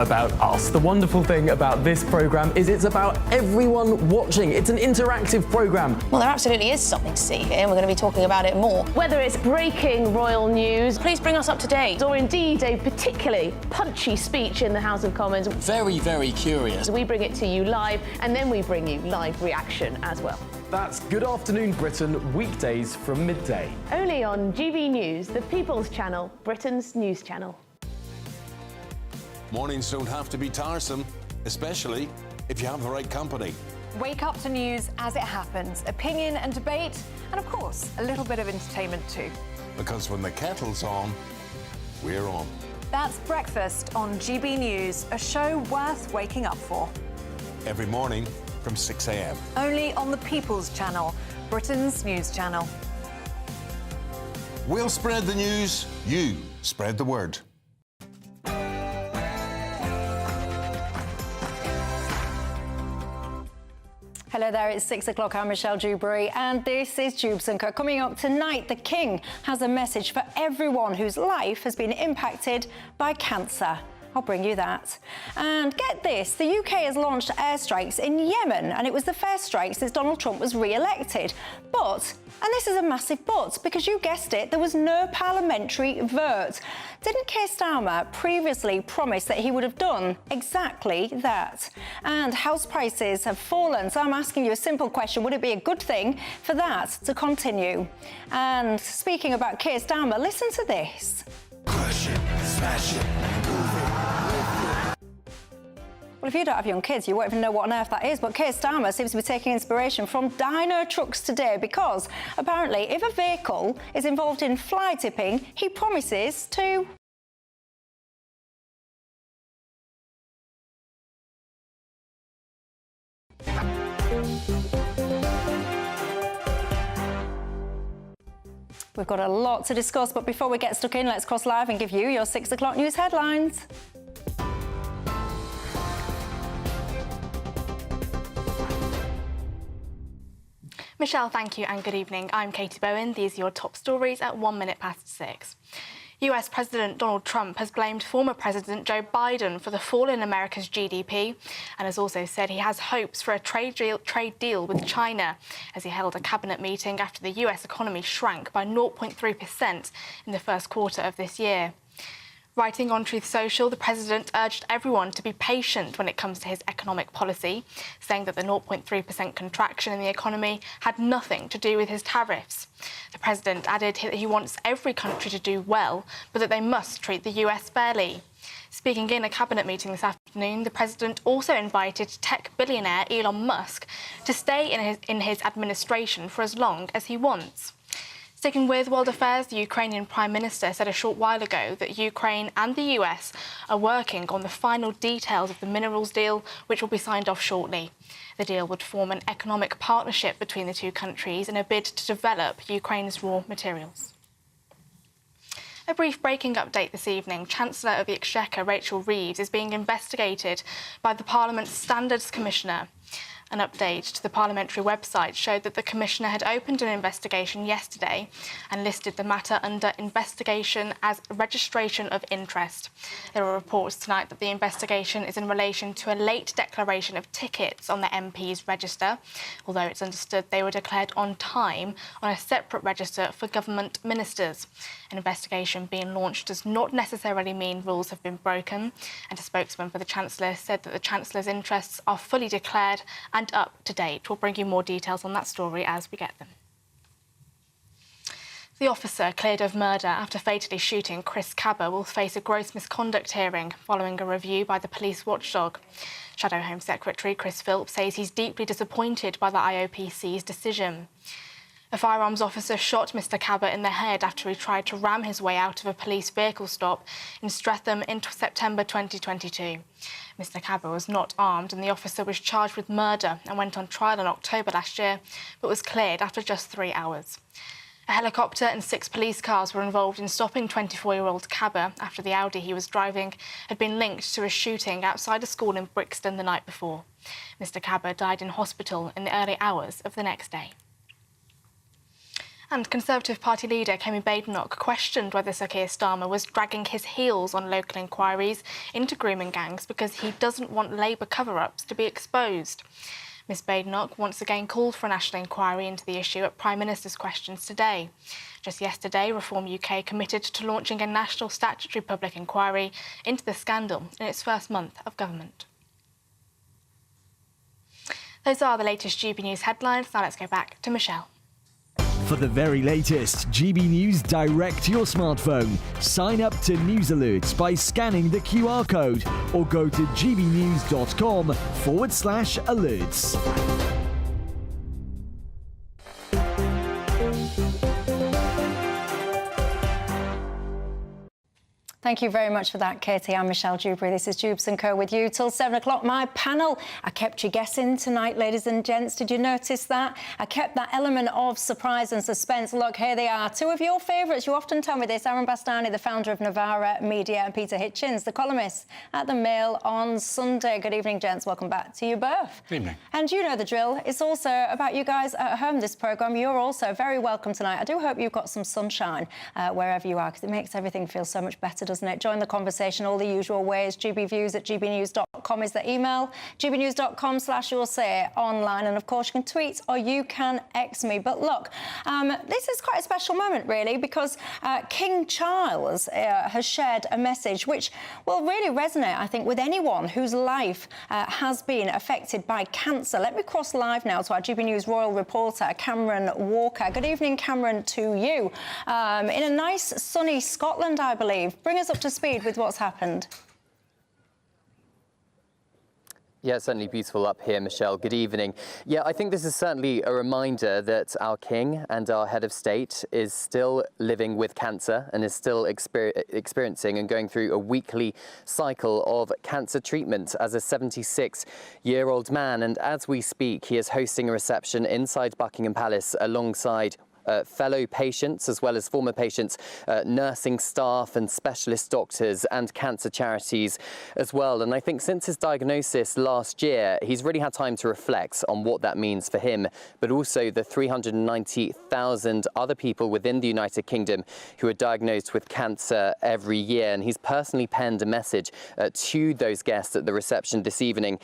About us. The wonderful thing about this programme is it's about everyone watching. It's an interactive programme. Well, there absolutely is something to see here, and we're going to be talking about it more. Whether it's breaking royal news, Please bring us up to date. or indeed a particularly punchy speech in the House of Commons, Very, very curious. we bring it to you live, and then we bring you live reaction as well. That's Good Afternoon Britain, weekdays from midday. Only on GB News, the People's Channel, Britain's news channel. Mornings don't have to be tiresome, especially if you have the right company. Wake up to news as it happens, opinion and debate, and of course, a little bit of entertainment too. Because when the kettle's on, we're on. That's Breakfast on GB News, a show worth waking up for. Every morning from 6 a.m. Only on the People's Channel, Britain's news channel. We'll spread the news, you spread the word. Hello there, it's 6 o'clock. I'm Michelle Dewberry, and this is Dewbs & Co. Coming up tonight, the King has a message for everyone whose life has been impacted by cancer. I'll bring you that. And get this, the UK has launched airstrikes in Yemen, and it was the first strike since Donald Trump was re-elected. But, and this is a massive but, because you guessed it, there was no parliamentary vote. Didn't Keir Starmer previously promise that he would have done exactly that? And house prices have fallen, so I'm asking you a simple question. Would it be a good thing for that to continue? And speaking about Keir Starmer, listen to this. Crush it, smash it, move it. Well, if you don't have young kids, you won't even know what on earth that is, but Keir Starmer seems to be taking inspiration from dino trucks today because, apparently, if a vehicle is involved in fly tipping, he promises to... We've got a lot to discuss, but before we get stuck in, let's cross live and give you your 6 o'clock news headlines. Michelle, thank you and good evening. I'm Katie Bowen. These are your top stories at 1 minute past 6. US President Donald Trump has blamed former President Joe Biden for the fall in America's GDP and has also said he has hopes for a trade deal with China as he held a cabinet meeting after the US economy shrank by 0.3% in the first quarter of this year. Writing on Truth Social, the president urged everyone to be patient when it comes to his economic policy, saying that the 0.3% contraction in the economy had nothing to do with his tariffs. The president added that he wants every country to do well, but that they must treat the US fairly. Speaking in a cabinet meeting this afternoon, the president also invited tech billionaire Elon Musk to stay in his administration for as long as he wants. Sticking with world affairs, the Ukrainian Prime Minister said a short while ago that Ukraine and the US are working on the final details of the minerals deal, which will be signed off shortly. The deal would form an economic partnership between the two countries in a bid to develop Ukraine's raw materials. A brief breaking update this evening. Chancellor of the Exchequer, Rachel Reeves, is being investigated by the Parliament's Standards Commissioner. An update to the parliamentary website showed that the Commissioner had opened an investigation yesterday and listed the matter under investigation as registration of interest. There are reports tonight that the investigation is in relation to a late declaration of tickets on the MP's register, although it's understood they were declared on time on a separate register for government ministers. An investigation being launched does not necessarily mean rules have been broken, and a spokesman for the Chancellor said that the Chancellor's interests are fully declared and up to date. We'll bring you more details on that story as we get them. The officer cleared of murder after fatally shooting Chris Cabba will face a gross misconduct hearing following a review by the police watchdog. Shadow Home Secretary Chris Philp says he's deeply disappointed by the IOPC's decision. A firearms officer shot Mr Cabba in the head after he tried to ram his way out of a police vehicle stop in Streatham in September 2022. Mr Cabba was not armed and the officer was charged with murder and went on trial in October last year, but was cleared after just 3 hours. A helicopter and 6 police cars were involved in stopping 24-year-old Cabba after the Audi he was driving had been linked to a shooting outside a school in Brixton the night before. Mr Cabba died in hospital in the early hours of the next day. And Conservative Party leader Kemi Badenoch questioned whether Sir Keir Starmer was dragging his heels on local inquiries into grooming gangs because he doesn't want Labour cover-ups to be exposed. Ms Badenoch once again called for a national inquiry into the issue at Prime Minister's questions today. Just yesterday, Reform UK committed to launching a national statutory public inquiry into the scandal in its first month of government. Those are the latest GB News headlines. Now let's go back to Michelle. For the very latest GB News direct to your smartphone, sign up to News Alerts by scanning the QR code or go to gbnews.com/alerts. Thank you very much for that, Katie. I'm Michelle Dewberry. This is Dewbs & Co with you till 7 o'clock. My panel, I kept you guessing tonight, ladies and gents. Did you notice that? I kept that element of surprise and suspense. Look, here they are. Two of your favourites. You often tell me this. Aaron Bastani, the founder of Novara Media, and Peter Hitchens, the columnist at The Mail on Sunday. Good evening, gents. Welcome back to you both. Good evening. And you know the drill. It's also about you guys at home, this programme. You're also very welcome tonight. I do hope you've got some sunshine wherever you are, because it makes everything feel so much better, doesn't it? Join the conversation all the usual ways. gbviews@gbnews.com is the email. gbnews.com/you'll-say online. And, of course, you can tweet or you can X me. But, look, this is quite a special moment, really, because King Charles has shared a message which will really resonate, I think, with anyone whose life has been affected by cancer. Let me cross live now to our GB News royal reporter, Cameron Walker. Good evening, Cameron, to you. In a nice, sunny Scotland, I believe. Bring us up to speed with what's happened. Yeah, it's certainly beautiful up here, Michelle. Good evening. Yeah, I think this is certainly a reminder that our king and our head of state is still living with cancer and is still experiencing and going through a weekly cycle of cancer treatment as a 76-year-old man. And as we speak, he is hosting a reception inside Buckingham Palace alongside fellow patients, as well as former patients, nursing staff and specialist doctors and cancer charities as well. And I think since his diagnosis last year, he's really had time to reflect on what that means for him, but also the 390,000 other people within the United Kingdom who are diagnosed with cancer every year. And he's personally penned a message to those guests at the reception this evening,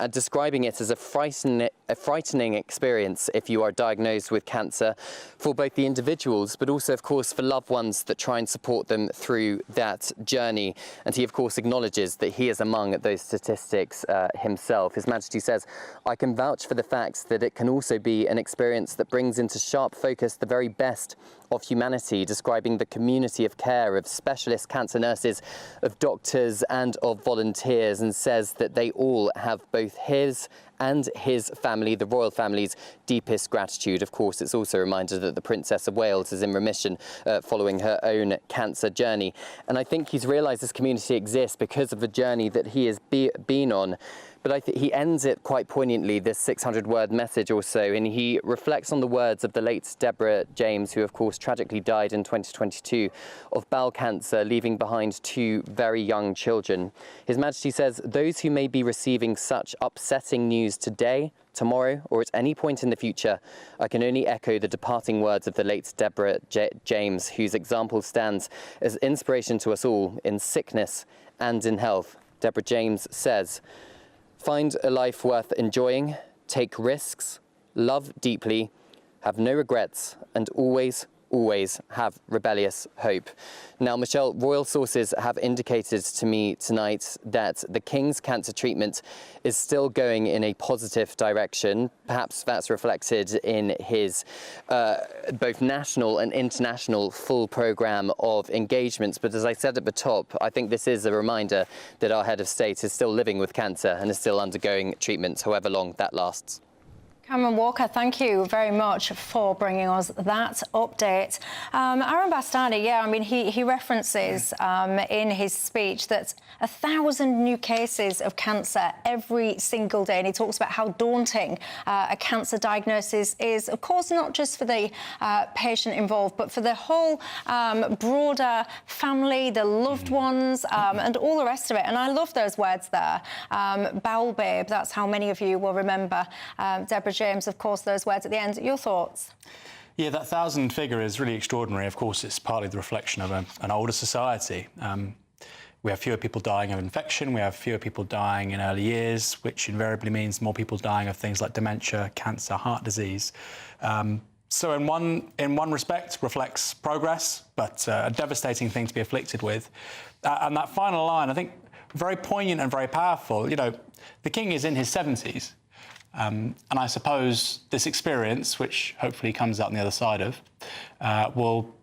describing it as a frightening experience if you are diagnosed with cancer, for both the individuals, but also, of course, for loved ones that try and support them through that journey. And he, of course, acknowledges that he is among those statistics himself. His Majesty says, "I can vouch for the facts that it can also be an experience that brings into sharp focus the very best of humanity," describing the community of care of specialist cancer nurses, of doctors and of volunteers, and says that they all have both his and his family, the royal family's, deepest gratitude. Of course, it's also a reminder that the Princess of Wales is in remission following her own cancer journey. And I think he's realised this community exists because of the journey that he has been on. But I think he ends it quite poignantly, this 600-word message or so, and he reflects on the words of the late Deborah James, who, of course, tragically died in 2022 of bowel cancer, leaving behind two very young children. His Majesty says, "Those who may be receiving such upsetting news today, tomorrow, or at any point in the future, I can only echo the departing words of the late Deborah James, whose example stands as inspiration to us all in sickness and in health." Deborah James says, "Find a life worth enjoying, take risks, love deeply, have no regrets, and always have rebellious hope." Now, Michelle, royal sources have indicated to me tonight that the King's cancer treatment is still going in a positive direction. Perhaps that's reflected in his both national and international full programme of engagements. But as I said at the top, I think this is a reminder that our head of state is still living with cancer and is still undergoing treatment, however long that lasts. Cameron Walker, thank you very much for bringing us that update. Aaron Bastani, yeah, I mean, he references in his speech that 1,000 new cases of cancer every single day, and he talks about how daunting a cancer diagnosis is, of course, not just for the patient involved, but for the whole broader family, the loved ones, and all the rest of it. And I love those words there. Bowel babe, that's how many of you will remember Deborah James, of course, those words at the end. Your thoughts? Yeah, that 1,000 figure is really extraordinary. Of course, it's partly the reflection of an older society. We have fewer people dying of infection, we have fewer people dying in early years, which invariably means more people dying of things like dementia, cancer, heart disease. So in one respect, reflects progress, but a devastating thing to be afflicted with. And that final line, I think, very poignant and very powerful. You know, the King is in his 70s, and I suppose this experience, which hopefully comes out on the other side of, will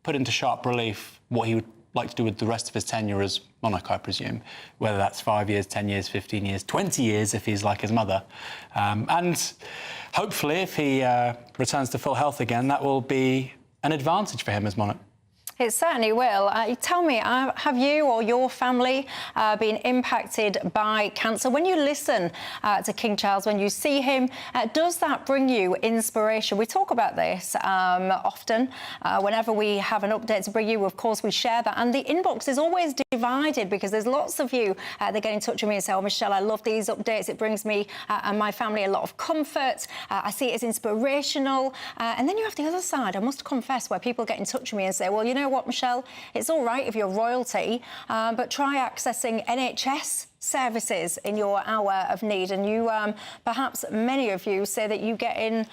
put into sharp relief what he would like to do with the rest of his tenure as monarch, I presume, whether that's 5 years, 10 years, 15 years, 20 years if he's like his mother. And hopefully, if he returns to full health again, that will be an advantage for him as monarch. It certainly will. Tell me, have you or your family been impacted by cancer? When you listen to King Charles, when you see him, does that bring you inspiration? We talk about this often. Whenever we have an update to bring you, of course, we share that. And the inbox is always divided because there's lots of you that get in touch with me and say, oh, Michelle, I love these updates. It brings me and my family a lot of comfort. I see it as inspirational. And then you have the other side, I must confess, where people get in touch with me and say, well, you know what, Michelle, it's all right if you're royalty, but try accessing NHS services in your hour of need. And you, perhaps many of you say that you get in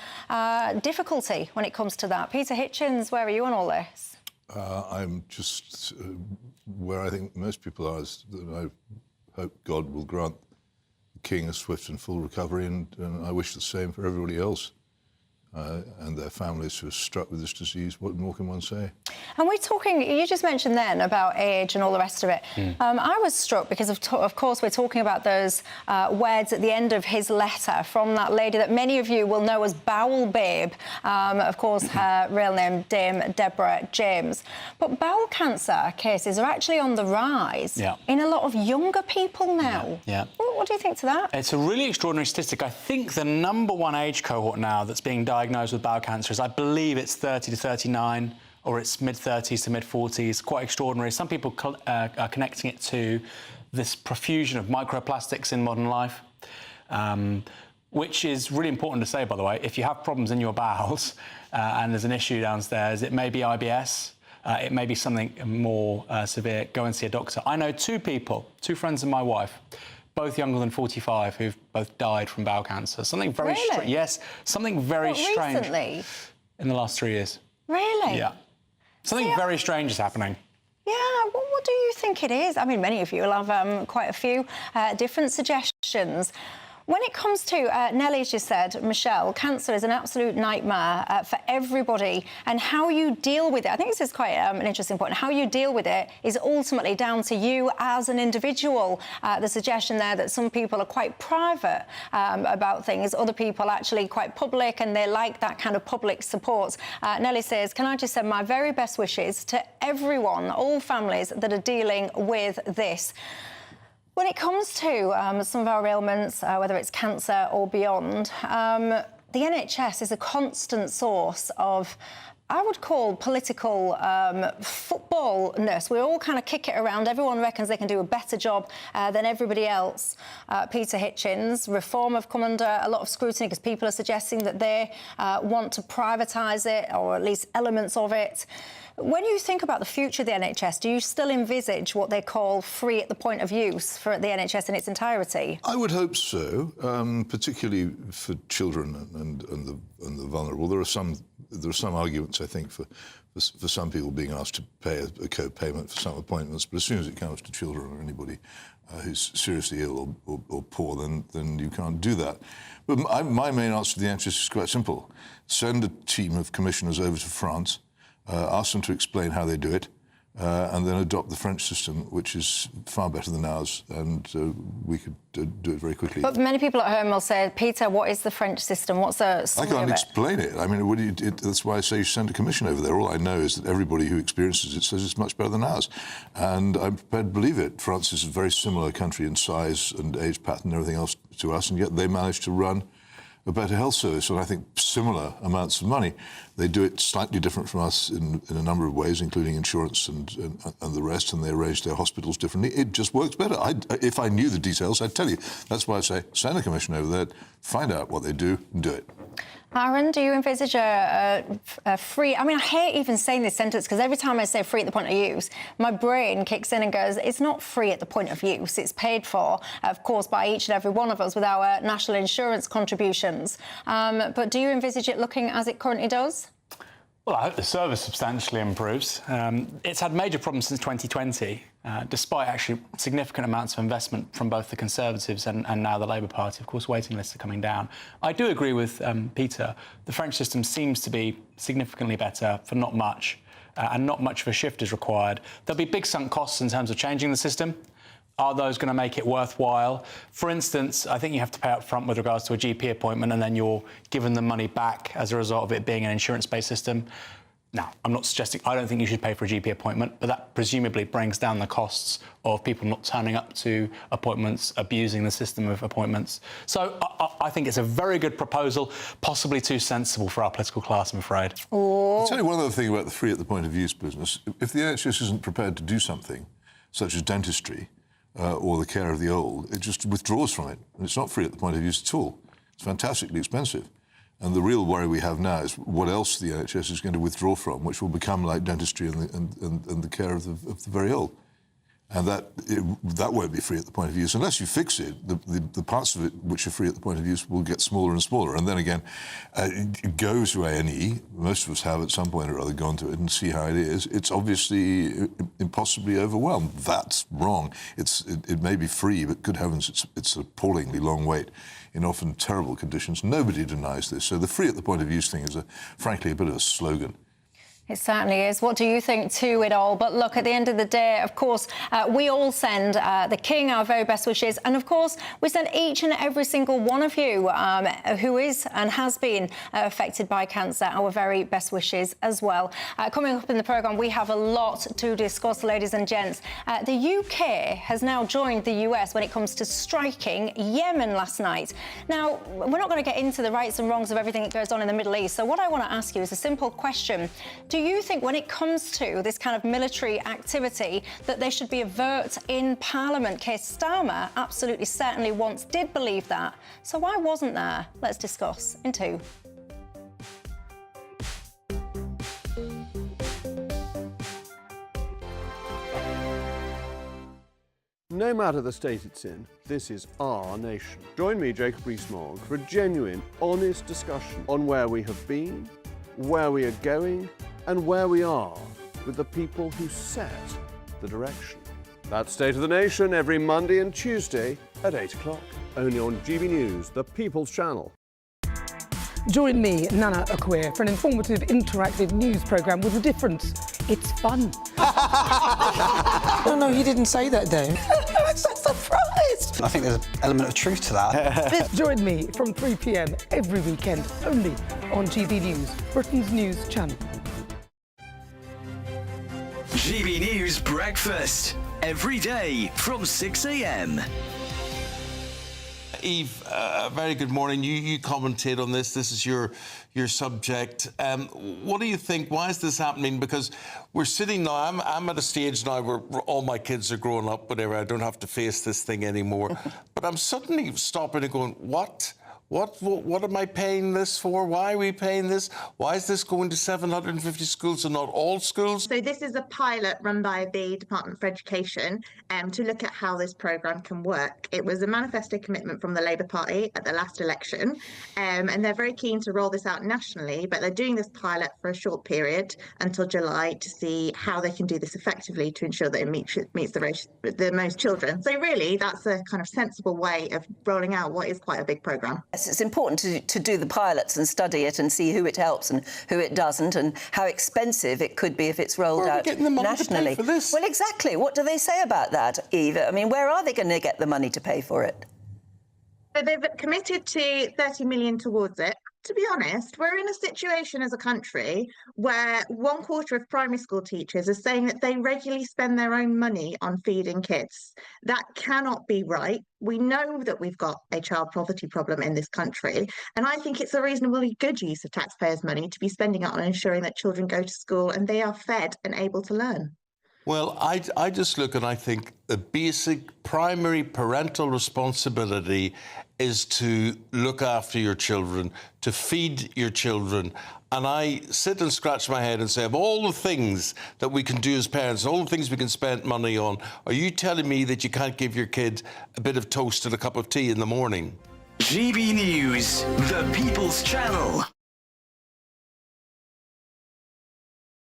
difficulty when it comes to that. Peter Hitchens, where are you on all this? I'm just where I think most people are, is that I hope God will grant the King a swift and full recovery, and I wish the same for everybody else. And their families who are struck with this disease. What more can one say? And we're talking, you just mentioned then about age and all the rest of it. I was struck because, of course, we're talking about those words at the end of his letter from that lady that many of you will know as Bowel Babe. Of course, her real name, Dame Deborah James. But bowel cancer cases are actually on the rise in a lot of younger people now. What do you think to that? It's a really extraordinary statistic. I think the #1 age cohort now that's being diagnosed with bowel cancer is, I believe it's 30 to 39, or it's mid-30s to mid-40s. Quite extraordinary. Some people are connecting it to this profusion of microplastics in modern life, which is really important to say, by the way. If you have problems in your bowels and there's an issue downstairs, it may be IBS, it may be something more severe. Go and see a doctor. I know two friends of my wife, both younger than 45, who've both died from bowel cancer. Something very strange. Yes, something very strange. Recently? In the last 3 years. Really? Yeah. Something very strange is happening. Yeah, what do you think it is? I mean, many of you will have quite a few different suggestions. When it comes to, Nellie's just said, Michelle, cancer is an absolute nightmare for everybody, and how you deal with it, I think this is quite an interesting point, how you deal with it is ultimately down to you as an individual. The suggestion there that some people are quite private about things, other people actually quite public, and they like that kind of public support. Nellie says, can I just send my very best wishes to everyone, all families that are dealing with this. When it comes to some of our ailments, whether it's cancer or beyond, the NHS is a constant source of, I would call, political footballness. We all kind of kick it around. Everyone reckons they can do a better job than everybody else. Peter Hitchens, reform have come under a lot of scrutiny because people are suggesting that they want to privatise it, or at least elements of it. When you think about the future of the NHS, do you still envisage what they call free at the point of use for the NHS in its entirety? I would hope so, particularly for children and the vulnerable. There are some arguments, I think, for some people being asked to pay a co-payment for some appointments, but as soon as it comes to children or anybody who's seriously ill or poor, then you can't do that. But my main answer to the NHS is quite simple. Send a team of commissioners over to France, ask them to explain how they do it, and then adopt the French system, which is far better than ours, and we could do it very quickly. But many people at home will say, Peter, what is the French system? What's the summary I can't of it? explain it. I mean, that's why I say you send a commission over there. All I know is that everybody who experiences it says it's much better than ours, and I'm prepared to believe it. France is a very similar country in size and age pattern and everything else to us, and yet they managed to run a better health service, and I think similar amounts of money. They do it slightly different from us in a number of ways, including insurance and the rest, and they arrange their hospitals differently. It just works better. If I knew the details, I'd tell you. That's why I say, send a commission over there, find out what they do, and do it. Aaron, do you envisage a free... I mean, I hate even saying this sentence because every time I say free at the point of use, my brain kicks in and goes, it's not free at the point of use. It's paid for, of course, by each and every one of us with our national insurance contributions. But do you envisage it looking as it currently does? Well, I hope the service substantially improves. It's had major problems since 2020, despite actually significant amounts of investment from both the Conservatives and now the Labour Party. Of course, waiting lists are coming down. I do agree with Peter. The French system seems to be significantly better for not much, and not much of a shift is required. There'll be big sunk costs in terms of changing the system. Are those going to make it worthwhile? For instance, I think you have to pay up front with regards to a GP appointment and then you're given the money back as a result of it being an insurance-based system. Now, I'm not suggesting, I don't think you should pay for a GP appointment, but that presumably brings down the costs of people not turning up to appointments, abusing the system of appointments. So I think it's a very good proposal, possibly too sensible for our political class, I'm afraid. I'll tell you one other thing about the free at the point of use business. If the NHS isn't prepared to do something, such as dentistry, or the care of the old, it just withdraws from it. And it's not free at the point of use at all. It's fantastically expensive. And the real worry we have now is what else the NHS is going to withdraw from, which will become like dentistry and the care of the very old. And that won't be free at the point of use. Unless you fix it, the parts of it which are free at the point of use will get smaller and smaller. And then again, go to A&E. Most of us have at some point or other gone to it and see how it is. It's obviously impossibly overwhelmed. That's wrong. It may be free, but good heavens, it's an appallingly long wait in often terrible conditions. Nobody denies this. So the free at the point of use thing is, frankly, a bit of a slogan. It certainly is. What do you think to it all? But look, at the end of the day, of course, we all send the King our very best wishes. And of course, we send each and every single one of you who is and has been affected by cancer our very best wishes as well. Coming up in the programme, we have a lot to discuss, ladies and gents. The UK has now joined the US when it comes to striking Yemen last night. Now, we're not going to get into the rights and wrongs of everything that goes on in the Middle East. So what I want to ask you is a simple question. Do you think when it comes to this kind of military activity that there should be a vote in Parliament? Keir Starmer absolutely certainly once did believe that. So why wasn't there? Let's discuss in 2. No matter the state it's in, this is our nation. Join me, Jacob Rees-Mogg, for a genuine, honest discussion on where we have been, where we are going, and where we are with the people who set the direction. That's State of the Nation every Monday and Tuesday at 8 o'clock, only on GBNews, the People's Channel. Join me, Nana Okoye, for an informative, interactive news programme with a difference. It's fun. No, he didn't say that, Dave. I'm so surprised. I think there's an element of truth to that. Join me from 3 p.m. every weekend, only on GB News, Britain's news channel. GB News Breakfast, every day from 6 a.m. Eve, very good morning. You commentate on this. This is your subject. What do you think? Why is this happening? Because we're sitting now, I'm at a stage now where all my kids are growing up, whatever. I don't have to face this thing anymore. But I'm suddenly stopping and going, what? What am I paying this for? Why are we paying this? Why is this going to 750 schools and not all schools? So this is a pilot run by the Department for Education to look at how this programme can work. It was a manifesto commitment from the Labour Party at the last election, and they're very keen to roll this out nationally, but they're doing this pilot for a short period until July to see how they can do this effectively to ensure that it meets the most children. So really, that's a kind of sensible way of rolling out what is quite a big programme. It's important to do the pilots and study it and see who it helps and who it doesn't and how expensive it could be if it's rolled out nationally. Where are we getting the money to pay for this? Well, exactly. What do they say about that, Eve? I mean, where are they going to get the money to pay for it? So they've committed to 30 million towards it. To be honest, we're in a situation as a country where 1/4 of primary school teachers are saying that they regularly spend their own money on feeding kids. That cannot be right. We know that we've got a child poverty problem in this country, and I think it's a reasonably good use of taxpayers' money to be spending it on ensuring that children go to school and they are fed and able to learn. Well, I just look and I think the basic primary parental responsibility is to look after your children, to feed your children. And I sit and scratch my head and say, of all the things that we can do as parents, all the things we can spend money on, are you telling me that you can't give your kid a bit of toast and a cup of tea in the morning? GB News, the People's Channel.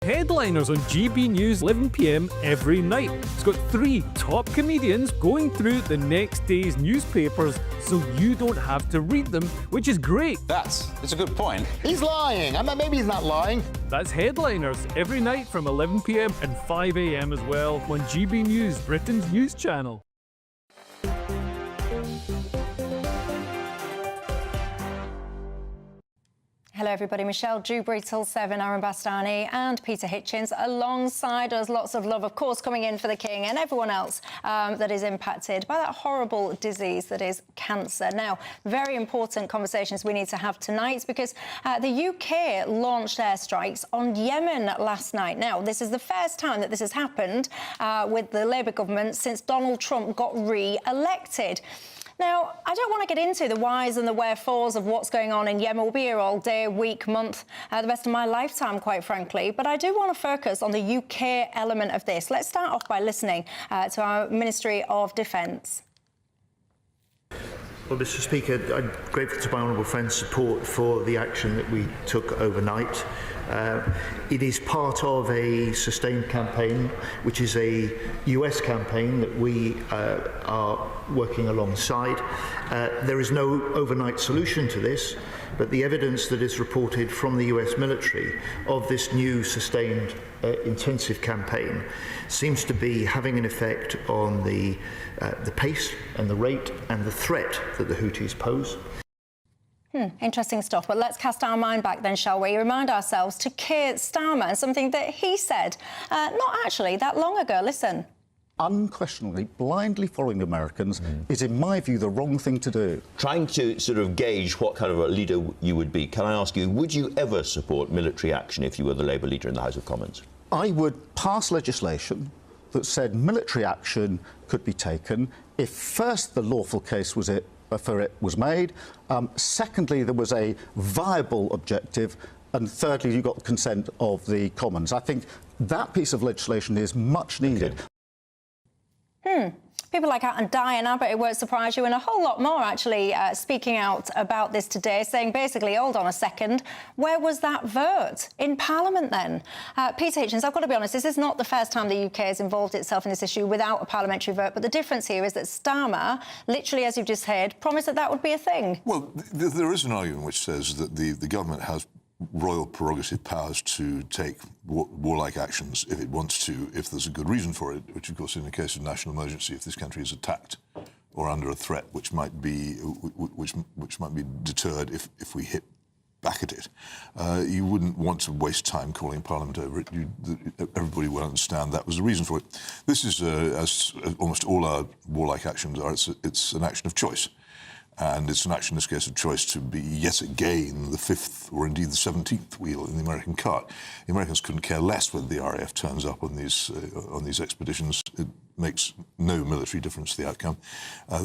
Headliners on GB News 11 p.m. every night. It's got 3 top comedians going through the next day's newspapers so you don't have to read them, which is great. That's a good point. He's lying. I mean, maybe he's not lying. That's Headliners every night from 11 p.m. and 5 a.m. as well on GB News, Britain's news channel. Hello everybody, Michelle Dewberry till 7, Aaron Bastani and Peter Hitchens alongside us. Lots of love, of course, coming in for the King and everyone else that is impacted by that horrible disease that is cancer. Now, very important conversations we need to have tonight because the UK launched airstrikes on Yemen last night. Now, this is the first time that this has happened with the Labour government since Donald Trump got re-elected. Now, I don't want to get into the whys and the wherefores of what's going on in Yemen. We'll be here all day, week, month, the rest of my lifetime, quite frankly. But I do want to focus on the UK element of this. Let's start off by listening to our Ministry of Defence. Well, Mr. Speaker, I'm grateful to my honourable friend's support for the action that we took overnight. It is part of a sustained campaign, which is a US campaign that we are working alongside. There is no overnight solution to this, but the evidence that is reported from the US military of this new sustained intensive campaign seems to be having an effect on the pace and the rate and the threat that the Houthis pose. Interesting stuff. But let's cast our mind back then, shall we? Remind ourselves to Keir Starmer and something that he said not actually that long ago. Listen. Unquestionably, blindly following the Americans is, in my view, the wrong thing to do. Trying to sort of gauge what kind of a leader you would be, can I ask you, would you ever support military action if you were the Labour leader in the House of Commons? I would pass legislation that said military action could be taken if first the lawful case was for it was made, secondly there was a viable objective, and thirdly you got consent of the Commons. I think that piece of legislation is much needed. People like Diane Abbott, it won't surprise you, and a whole lot more actually speaking out about this today, saying basically, hold on a second, where was that vote in Parliament then? Peter Hitchens, I've got to be honest, this is not the first time the UK has involved itself in this issue without a parliamentary vote, but the difference here is that Starmer, literally as you've just heard, promised that that would be a thing. Well, there is an argument which says that the government has royal prerogative powers to take warlike actions if it wants to, if there's a good reason for it, which of course in the case of national emergency, if this country is attacked or under a threat which might be deterred if we hit back at it. You wouldn't want to waste time calling Parliament over it. Everybody will understand that was the reason for it. This is, as almost all our warlike actions are, it's an action of choice. And it's an action, in this case, of choice to be yet again the 5th or indeed the 17th wheel in the American cart. The Americans couldn't care less whether the RAF turns up on these expeditions. It makes no military difference to the outcome.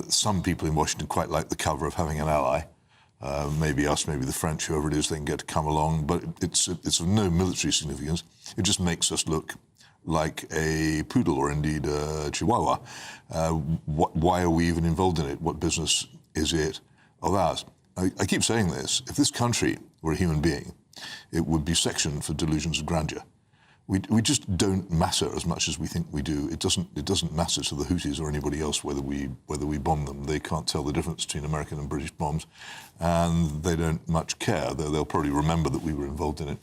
Some people in Washington quite like the cover of having an ally. Maybe us, maybe the French, whoever it is, they can get to come along. But it's of no military significance. It just makes us look like a poodle or indeed a chihuahua. Why are we even involved in it? What business is it of ours? I keep saying this. If this country were a human being, it would be sectioned for delusions of grandeur. We just don't matter as much as we think we do. It doesn't matter to the Houthis or anybody else whether we bomb them. They can't tell the difference between American and British bombs, and they don't much care. They'll probably remember that we were involved in it.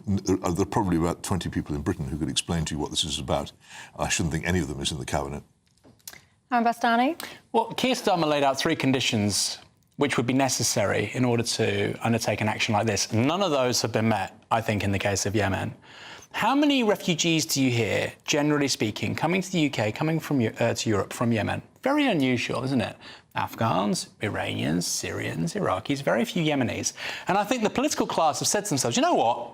There are probably about 20 people in Britain who could explain to you what this is about. I shouldn't think any of them is in the cabinet. Bastani? Well, Keir Starmer laid out 3 conditions which would be necessary in order to undertake an action like this. None of those have been met, I think, in the case of Yemen. How many refugees do you hear, generally speaking, coming to the UK, coming from to Europe from Yemen? Very unusual, isn't it? Afghans, Iranians, Syrians, Iraqis, very few Yemenis. And I think the political class have said to themselves, you know what?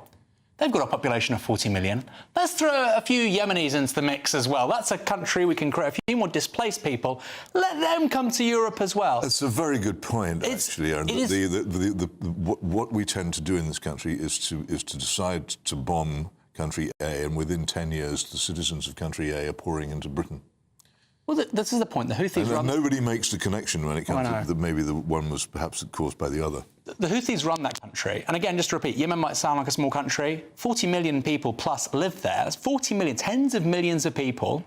They've got a population of 40 million. Let's throw a few Yemenis into the mix as well. That's a country we can create a few more displaced people. Let them come to Europe as well. That's a very good point, actually, Aaron. What we tend to do in this country is to decide to bomb country A, and within 10 years, the citizens of country A are pouring into Britain. Well, this is the point. The Houthis and nobody makes the connection when it comes to that maybe the one was perhaps caused by the other. The Houthis run that country. And again, just to repeat, Yemen might sound like a small country. 40 million people plus live there. That's 40 million, tens of millions of people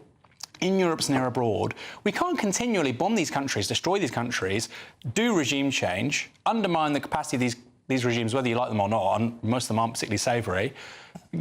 in Europe's near abroad. We can't continually bomb these countries, destroy these countries, do regime change, undermine the capacity of these regimes, whether you like them or not, and most of them aren't particularly savoury,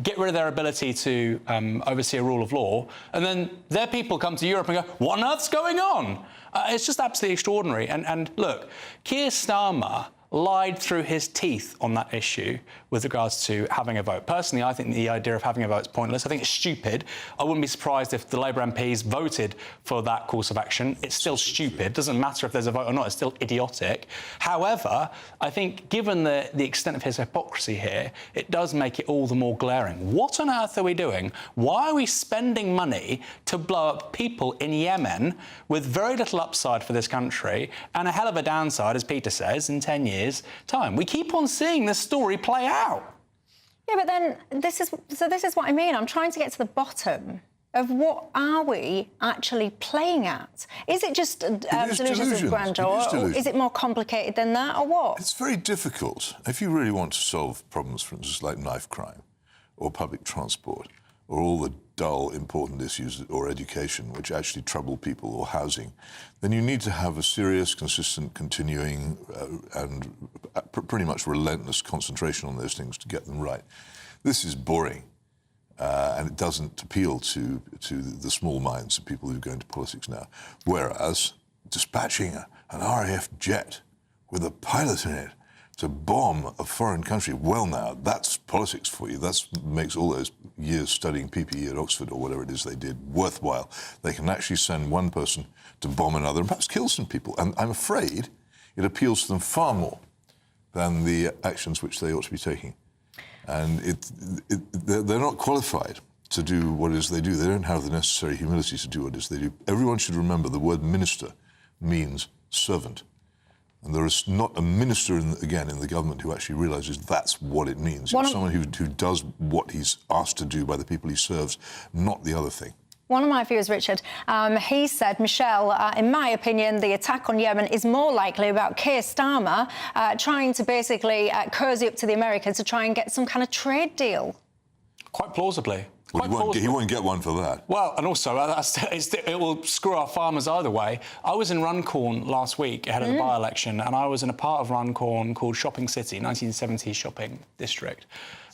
get rid of their ability to oversee a rule of law, and then their people come to Europe and go, what on earth's going on? It's just absolutely extraordinary. And look, Keir Starmer lied through his teeth on that issue with regards to having a vote. Personally, I think the idea of having a vote is pointless. I think it's stupid. I wouldn't be surprised if the Labour MPs voted for that course of action. It's still stupid. It doesn't matter if there's a vote or not. It's still idiotic. However, I think given the extent of his hypocrisy here, it does make it all the more glaring. What on earth are we doing? Why are we spending money to blow up people in Yemen with very little upside for this country and a hell of a downside, as Peter says, in 10 years' time? We keep on seeing this story play out. Yeah, but then this is what I mean. I'm trying to get to the bottom of what are we actually playing at? Is it just delusions of grandeur, or is it more complicated than that, or what? It's very difficult. If you really want to solve problems, for instance, like knife crime or public transport or all the dull, important issues, or education, which actually trouble people, or housing, then you need to have a serious, consistent, continuing and pretty much relentless concentration on those things to get them right. This is boring, and it doesn't appeal to the small minds of people who go into politics now. Whereas dispatching an RAF jet with a pilot in it to bomb a foreign country, well now, that's politics for you. That makes all those years studying PPE at Oxford or whatever it is they did worthwhile. They can actually send one person to bomb another and perhaps kill some people. And I'm afraid it appeals to them far more than the actions which they ought to be taking. And they're not qualified to do what it is they do. They don't have the necessary humility to do what it is they do. Everyone should remember the word minister means servant. And there is not a minister, in the government who actually realises that's what it means. Someone who does what he's asked to do by the people he serves, not the other thing. One of my viewers, Richard, he said, Michelle, in my opinion, the attack on Yemen is more likely about Keir Starmer trying to basically cozy up to the Americans to try and get some kind of trade deal. Quite plausibly. Well, he won't get one for that. Well, and also, it will screw our farmers either way. I was in Runcorn last week ahead of the by-election, and I was in a part of Runcorn called Shopping City, 1970s shopping district.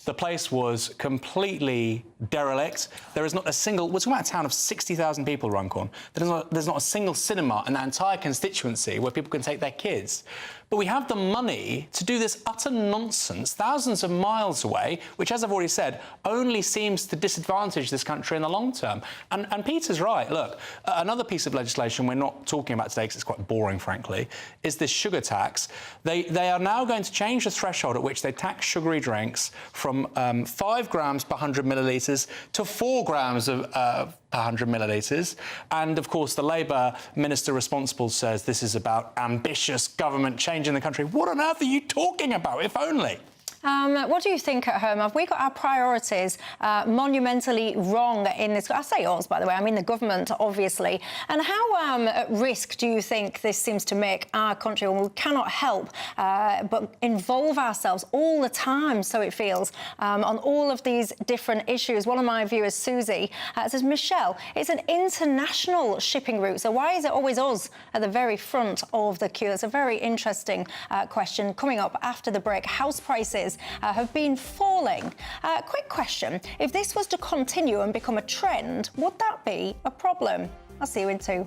The place was completely derelict. There is not a single... We're talking about a town of 60,000 people, Runcorn. There's not a single cinema in that entire constituency where people can take their kids. But we have the money to do this utter nonsense thousands of miles away, which, as I've already said, only seems to disadvantage this country in the long term. And Peter's right. Look, another piece of legislation we're not talking about today because it's quite boring, frankly, is this sugar tax. They are now going to change the threshold at which they tax sugary drinks from 5 grams per 100 millilitres to 4 grams per 100 millilitres. And, of course, the Labour minister responsible says this is about ambitious government change in the country. What on earth are you talking about, if only? What do you think at home? Have we got our priorities monumentally wrong in this? I say yours, by the way. I mean the government, obviously. And how at risk do you think this seems to make our country when we cannot help but involve ourselves all the time, so it feels, on all of these different issues? One of my viewers, Susie, says, Michelle, it's an international shipping route, so why is it always us at the very front of the queue? It's a very interesting question. Coming up after the break, house prices have been falling. Quick question, if this was to continue and become a trend, would that be a problem? I'll see you in 2.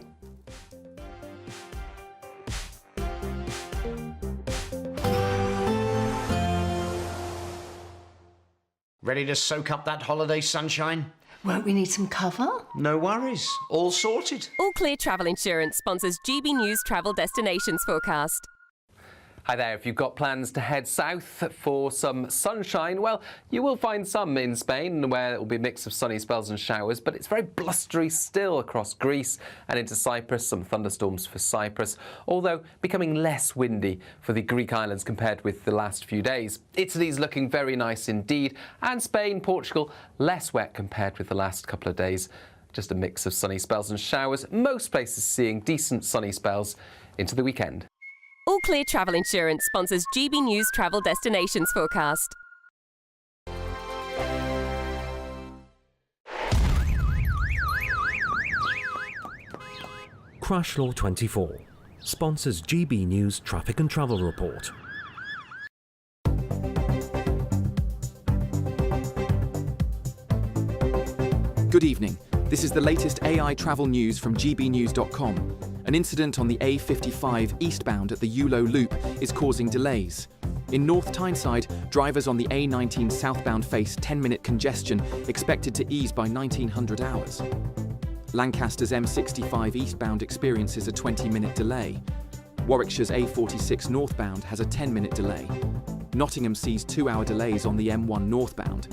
Ready to soak up that holiday sunshine? Won't we need some cover? No worries, all sorted. All Clear Travel Insurance sponsors GB News Travel Destinations Forecast. Hi there. If you've got plans to head south for some sunshine, well, you will find some in Spain where it will be a mix of sunny spells and showers, but it's very blustery still across Greece and into Cyprus. Some thunderstorms for Cyprus, although becoming less windy for the Greek islands compared with the last few days. Italy's looking very nice indeed, and Spain, Portugal, less wet compared with the last couple of days. Just a mix of sunny spells and showers. Most places seeing decent sunny spells into the weekend. All Clear Travel Insurance sponsors GB News Travel Destinations Forecast. Crash Law 24 sponsors GB News Traffic and Travel Report. Good evening. This is the latest AI travel news from GBnews.com. An incident on the A55 eastbound at the Yulo Loop is causing delays. In North Tyneside, drivers on the A19 southbound face 10-minute congestion expected to ease by 1900 hours. Lancaster's M65 eastbound experiences a 20-minute delay. Warwickshire's A46 northbound has a 10-minute delay. Nottingham sees 2-hour delays on the M1 northbound.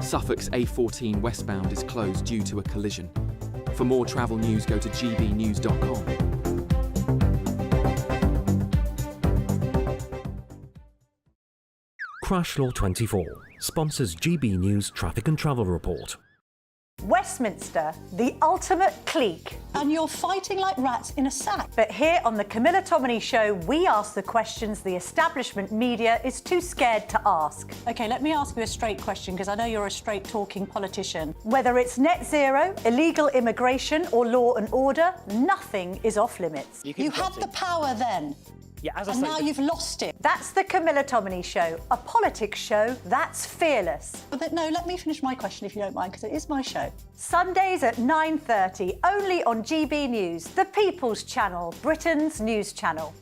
Suffolk's A14 westbound is closed due to a collision. For more travel news, go to gbnews.com. Crash Law 24 sponsors GB News Traffic and Travel Report. Westminster, the ultimate clique. And you're fighting like rats in a sack. But here on the Camilla Tominey Show, we ask the questions the establishment media is too scared to ask. OK, let me ask you a straight question, because I know you're a straight-talking politician. Whether it's net zero, illegal immigration or law and order, nothing is off-limits. You had the power then. Yeah, as I and say, now you've lost it. That's the Camilla Tominey Show, a politics show that's fearless. But no, let me finish my question if you don't mind, because it is my show. Sundays at 9:30, only on GB News, the People's Channel, Britain's news channel.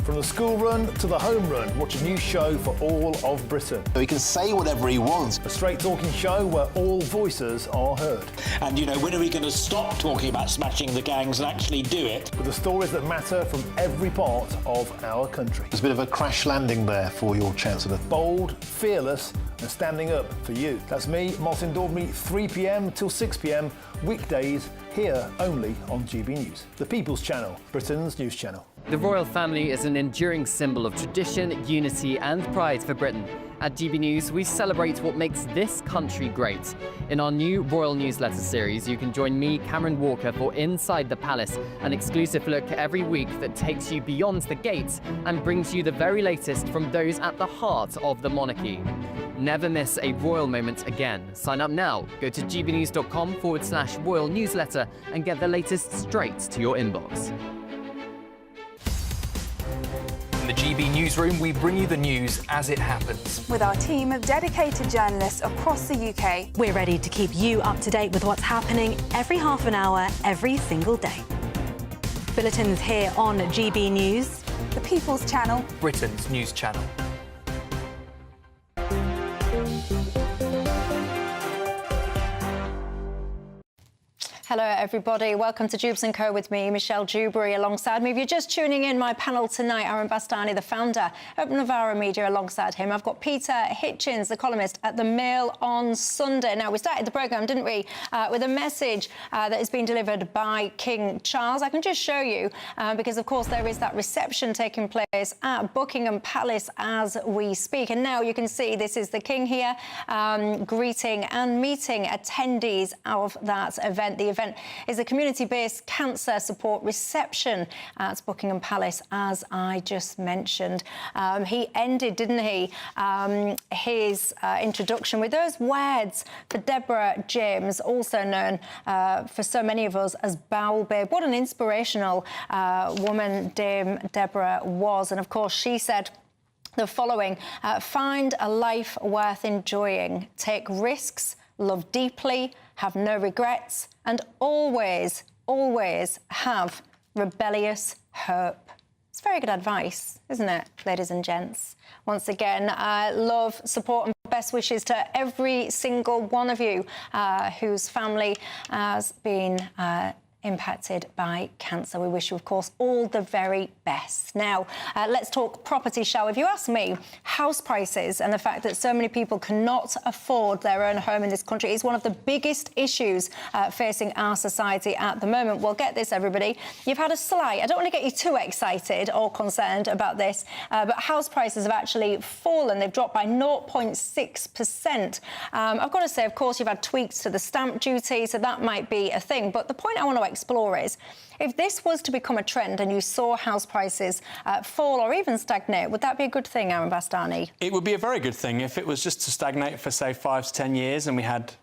From the school run to the home run, watch a new show for all of Britain. He can say whatever he wants. A straight-talking show where all voices are heard. And, you know, when are we going to stop talking about smashing the gangs and actually do it? With the stories that matter from every part of our country. There's a bit of a crash landing there for your Chancellor. Bold, fearless and standing up for you. That's me, Martin Dewberry, 3 p.m. till 6 p.m, weekdays, here only on GB News. The People's Channel, Britain's news channel. The royal family is an enduring symbol of tradition, unity and pride for Britain. At GB News, we celebrate what makes this country great. In our new royal newsletter series, you can join me, Cameron Walker, for Inside the Palace, an exclusive look every week that takes you beyond the gates and brings you the very latest from those at the heart of the monarchy. Never miss a royal moment again. Sign up now. Go to gbnews.com/royal newsletter and get the latest straight to your inbox. In the GB Newsroom, we bring you the news as it happens. With our team of dedicated journalists across the UK, we're ready to keep you up to date with what's happening every half an hour, every single day. Bulletins here on GB News, the People's Channel, Britain's news channel. Hello, everybody. Welcome to Dewbs & Co. with me, Michelle Dewberry, alongside me. If you're just tuning in, my panel tonight, Aaron Bastani, the founder of Novara Media, alongside him. I've got Peter Hitchens, the columnist at The Mail on Sunday. Now, we started the programme, didn't we, with a message that has been delivered by King Charles. I can just show you, because, of course, there is that reception taking place at Buckingham Palace as we speak. And now you can see this is the King here, greeting and meeting attendees of that event. The event is a community-based cancer support reception at Buckingham Palace, as I just mentioned. He ended, didn't he, his introduction with those words for Deborah James, also known for so many of us as Bowel Babe. What an inspirational woman Dame Deborah was. And, of course, she said the following: find a life worth enjoying, take risks, love deeply, have no regrets, and always, always have rebellious hope. It's very good advice, isn't it, ladies and gents? Once again, love, support and best wishes to every single one of you whose family has been impacted by cancer. We wish you, of course, all the very best. Now, let's talk property, shall we? If you ask me, house prices and the fact that so many people cannot afford their own home in this country is one of the biggest issues facing our society at the moment. Well, get this, everybody. You've had a slight, I don't want to get you too excited or concerned about this, but house prices have actually fallen. They've dropped by 0.6%. I've got to say, of course, you've had tweaks to the stamp duty, so that might be a thing. But the point I want to explore is, if this was to become a trend and you saw house prices fall or even stagnate, would that be a good thing, Aaron Bastani? It would be a very good thing if it was just to stagnate for, say, 5 to 10 years and we had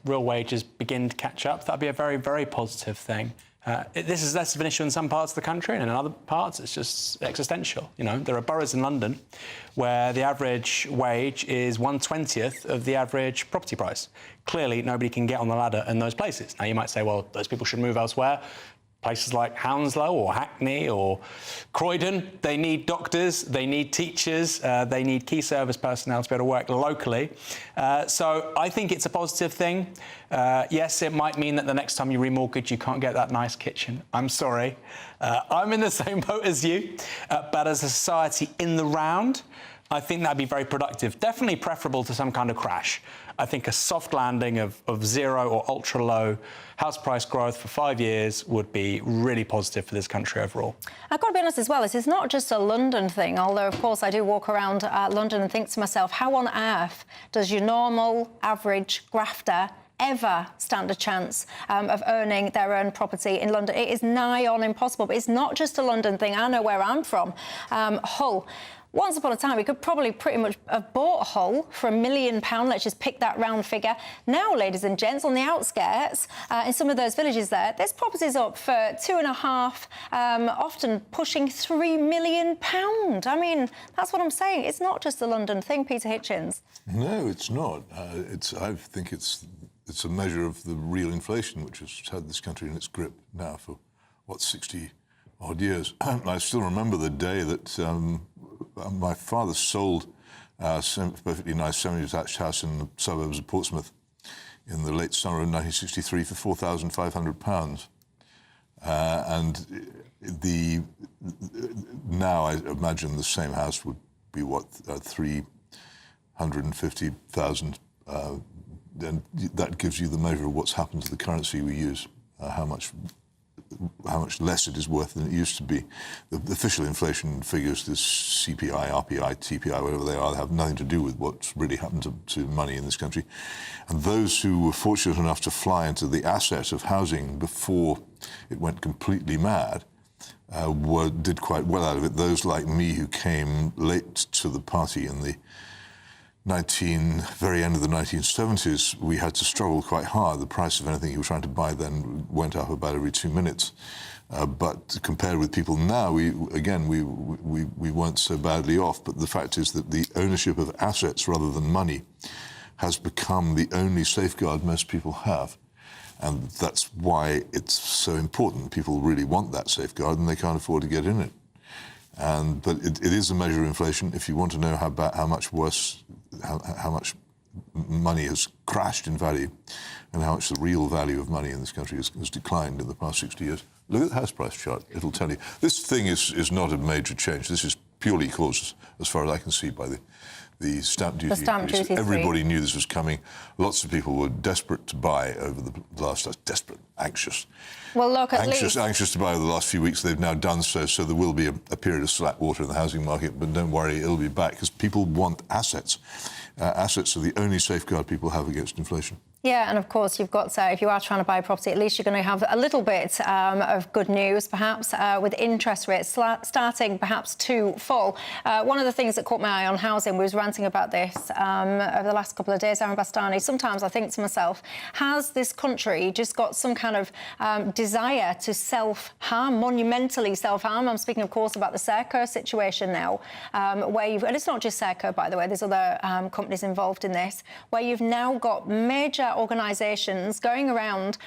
real wages begin to catch up. That'd be a very, very positive thing. This is less of an issue in some parts of the country, and in other parts it's just existential. You know, there are boroughs in London where the average wage is 1/20th of the average property price. Clearly, nobody can get on the ladder in those places. Now, you might say, well, those people should move elsewhere. Places like Hounslow or Hackney or Croydon, they need doctors, they need teachers, they need key service personnel to be able to work locally. So I think it's a positive thing. Yes, it might mean that the next time you remortgage, you can't get that nice kitchen. I'm sorry. I'm in the same boat as you. But as a society in the round, I think that'd be very productive. Definitely preferable to some kind of crash. I think a soft landing of 0 or ultra low house price growth for 5 years would be really positive for this country overall. I've got to be honest as well, this is not just a London thing, although, of course, I do walk around London and think to myself, how on earth does your normal, average grafter ever stand a chance of owning their own property in London? It is nigh on impossible, but it's not just a London thing. I know where I'm from, Hull. Once upon a time, we could probably pretty much have bought Hull for £1 million. Let's just pick that round figure. Now, ladies and gents, on the outskirts, in some of those villages there's properties up for 2.5, often pushing £3 million. I mean, that's what I'm saying. It's not just a London thing, Peter Hitchens. No, it's not. I think it's a measure of the real inflation, which has had this country in its grip now for, 60-odd years. I still remember the day that my father sold a perfectly nice semi-detached house in the suburbs of Portsmouth in the late summer of 1963 for £4,500. And now I imagine the same house would be, $350,000. And that gives you the measure of what's happened to the currency we use, how much less it is worth than it used to be. The official inflation figures, this CPI, RPI, TPI, whatever they are, have nothing to do with what's really happened to money in this country. And those who were fortunate enough to fly into the asset of housing before it went completely mad did quite well out of it. Those like me who came late to the party in the very end of the 1970s, we had to struggle quite hard. The price of anything you were trying to buy then went up about every 2 minutes. But compared with people now, we weren't so badly off. But the fact is that the ownership of assets rather than money has become the only safeguard most people have. And that's why it's so important. People really want that safeguard and they can't afford to get in it. But it is a measure of inflation. If you want to know how much worse, how much money has crashed in value and how much the real value of money in this country has declined in the past 60 years, look at the house price chart. It'll tell you. This thing is not a major change. This is purely caused, as far as I can see, by the stamp duty. The stamp duty. Everybody knew this was coming. Lots of people were desperate to buy over the last... anxious. Well, look, anxious to buy over the last few weeks. They've now done so there will be a period of slack water in the housing market, but don't worry, it'll be back, because people want assets. Assets are the only safeguard people have against inflation. Yeah, and of course you've got, if you are trying to buy property, at least you're going to have a little bit of good news, perhaps, with interest rates starting perhaps to fall. One of the things that caught my eye on housing, we was ranting about this over the last couple of days, Aaron Bastani. Sometimes I think to myself, has this country just got some kind of desire to self-harm, monumentally self-harm? I'm speaking, of course, about the Serco situation now, where and it's not just Serco, by the way, there's other companies involved in this, where you've now got major organisations going around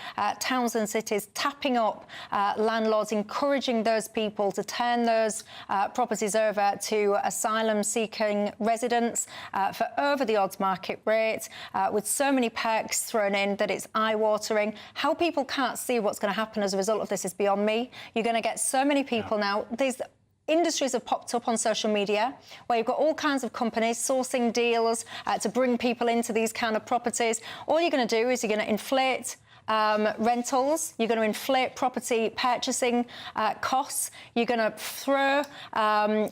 towns and cities, tapping up landlords, encouraging those people to turn those properties over to asylum-seeking residents for over the odds market rate, with so many perks thrown in that it's eye-watering. How people can't see what's going to happen as a result of this is beyond me. You're going to get so many people now. These industries have popped up on social media where you've got all kinds of companies sourcing deals to bring people into these kind of properties. All you're going to do is you're going to inflate rentals, you're going to inflate property purchasing costs, you're going to throw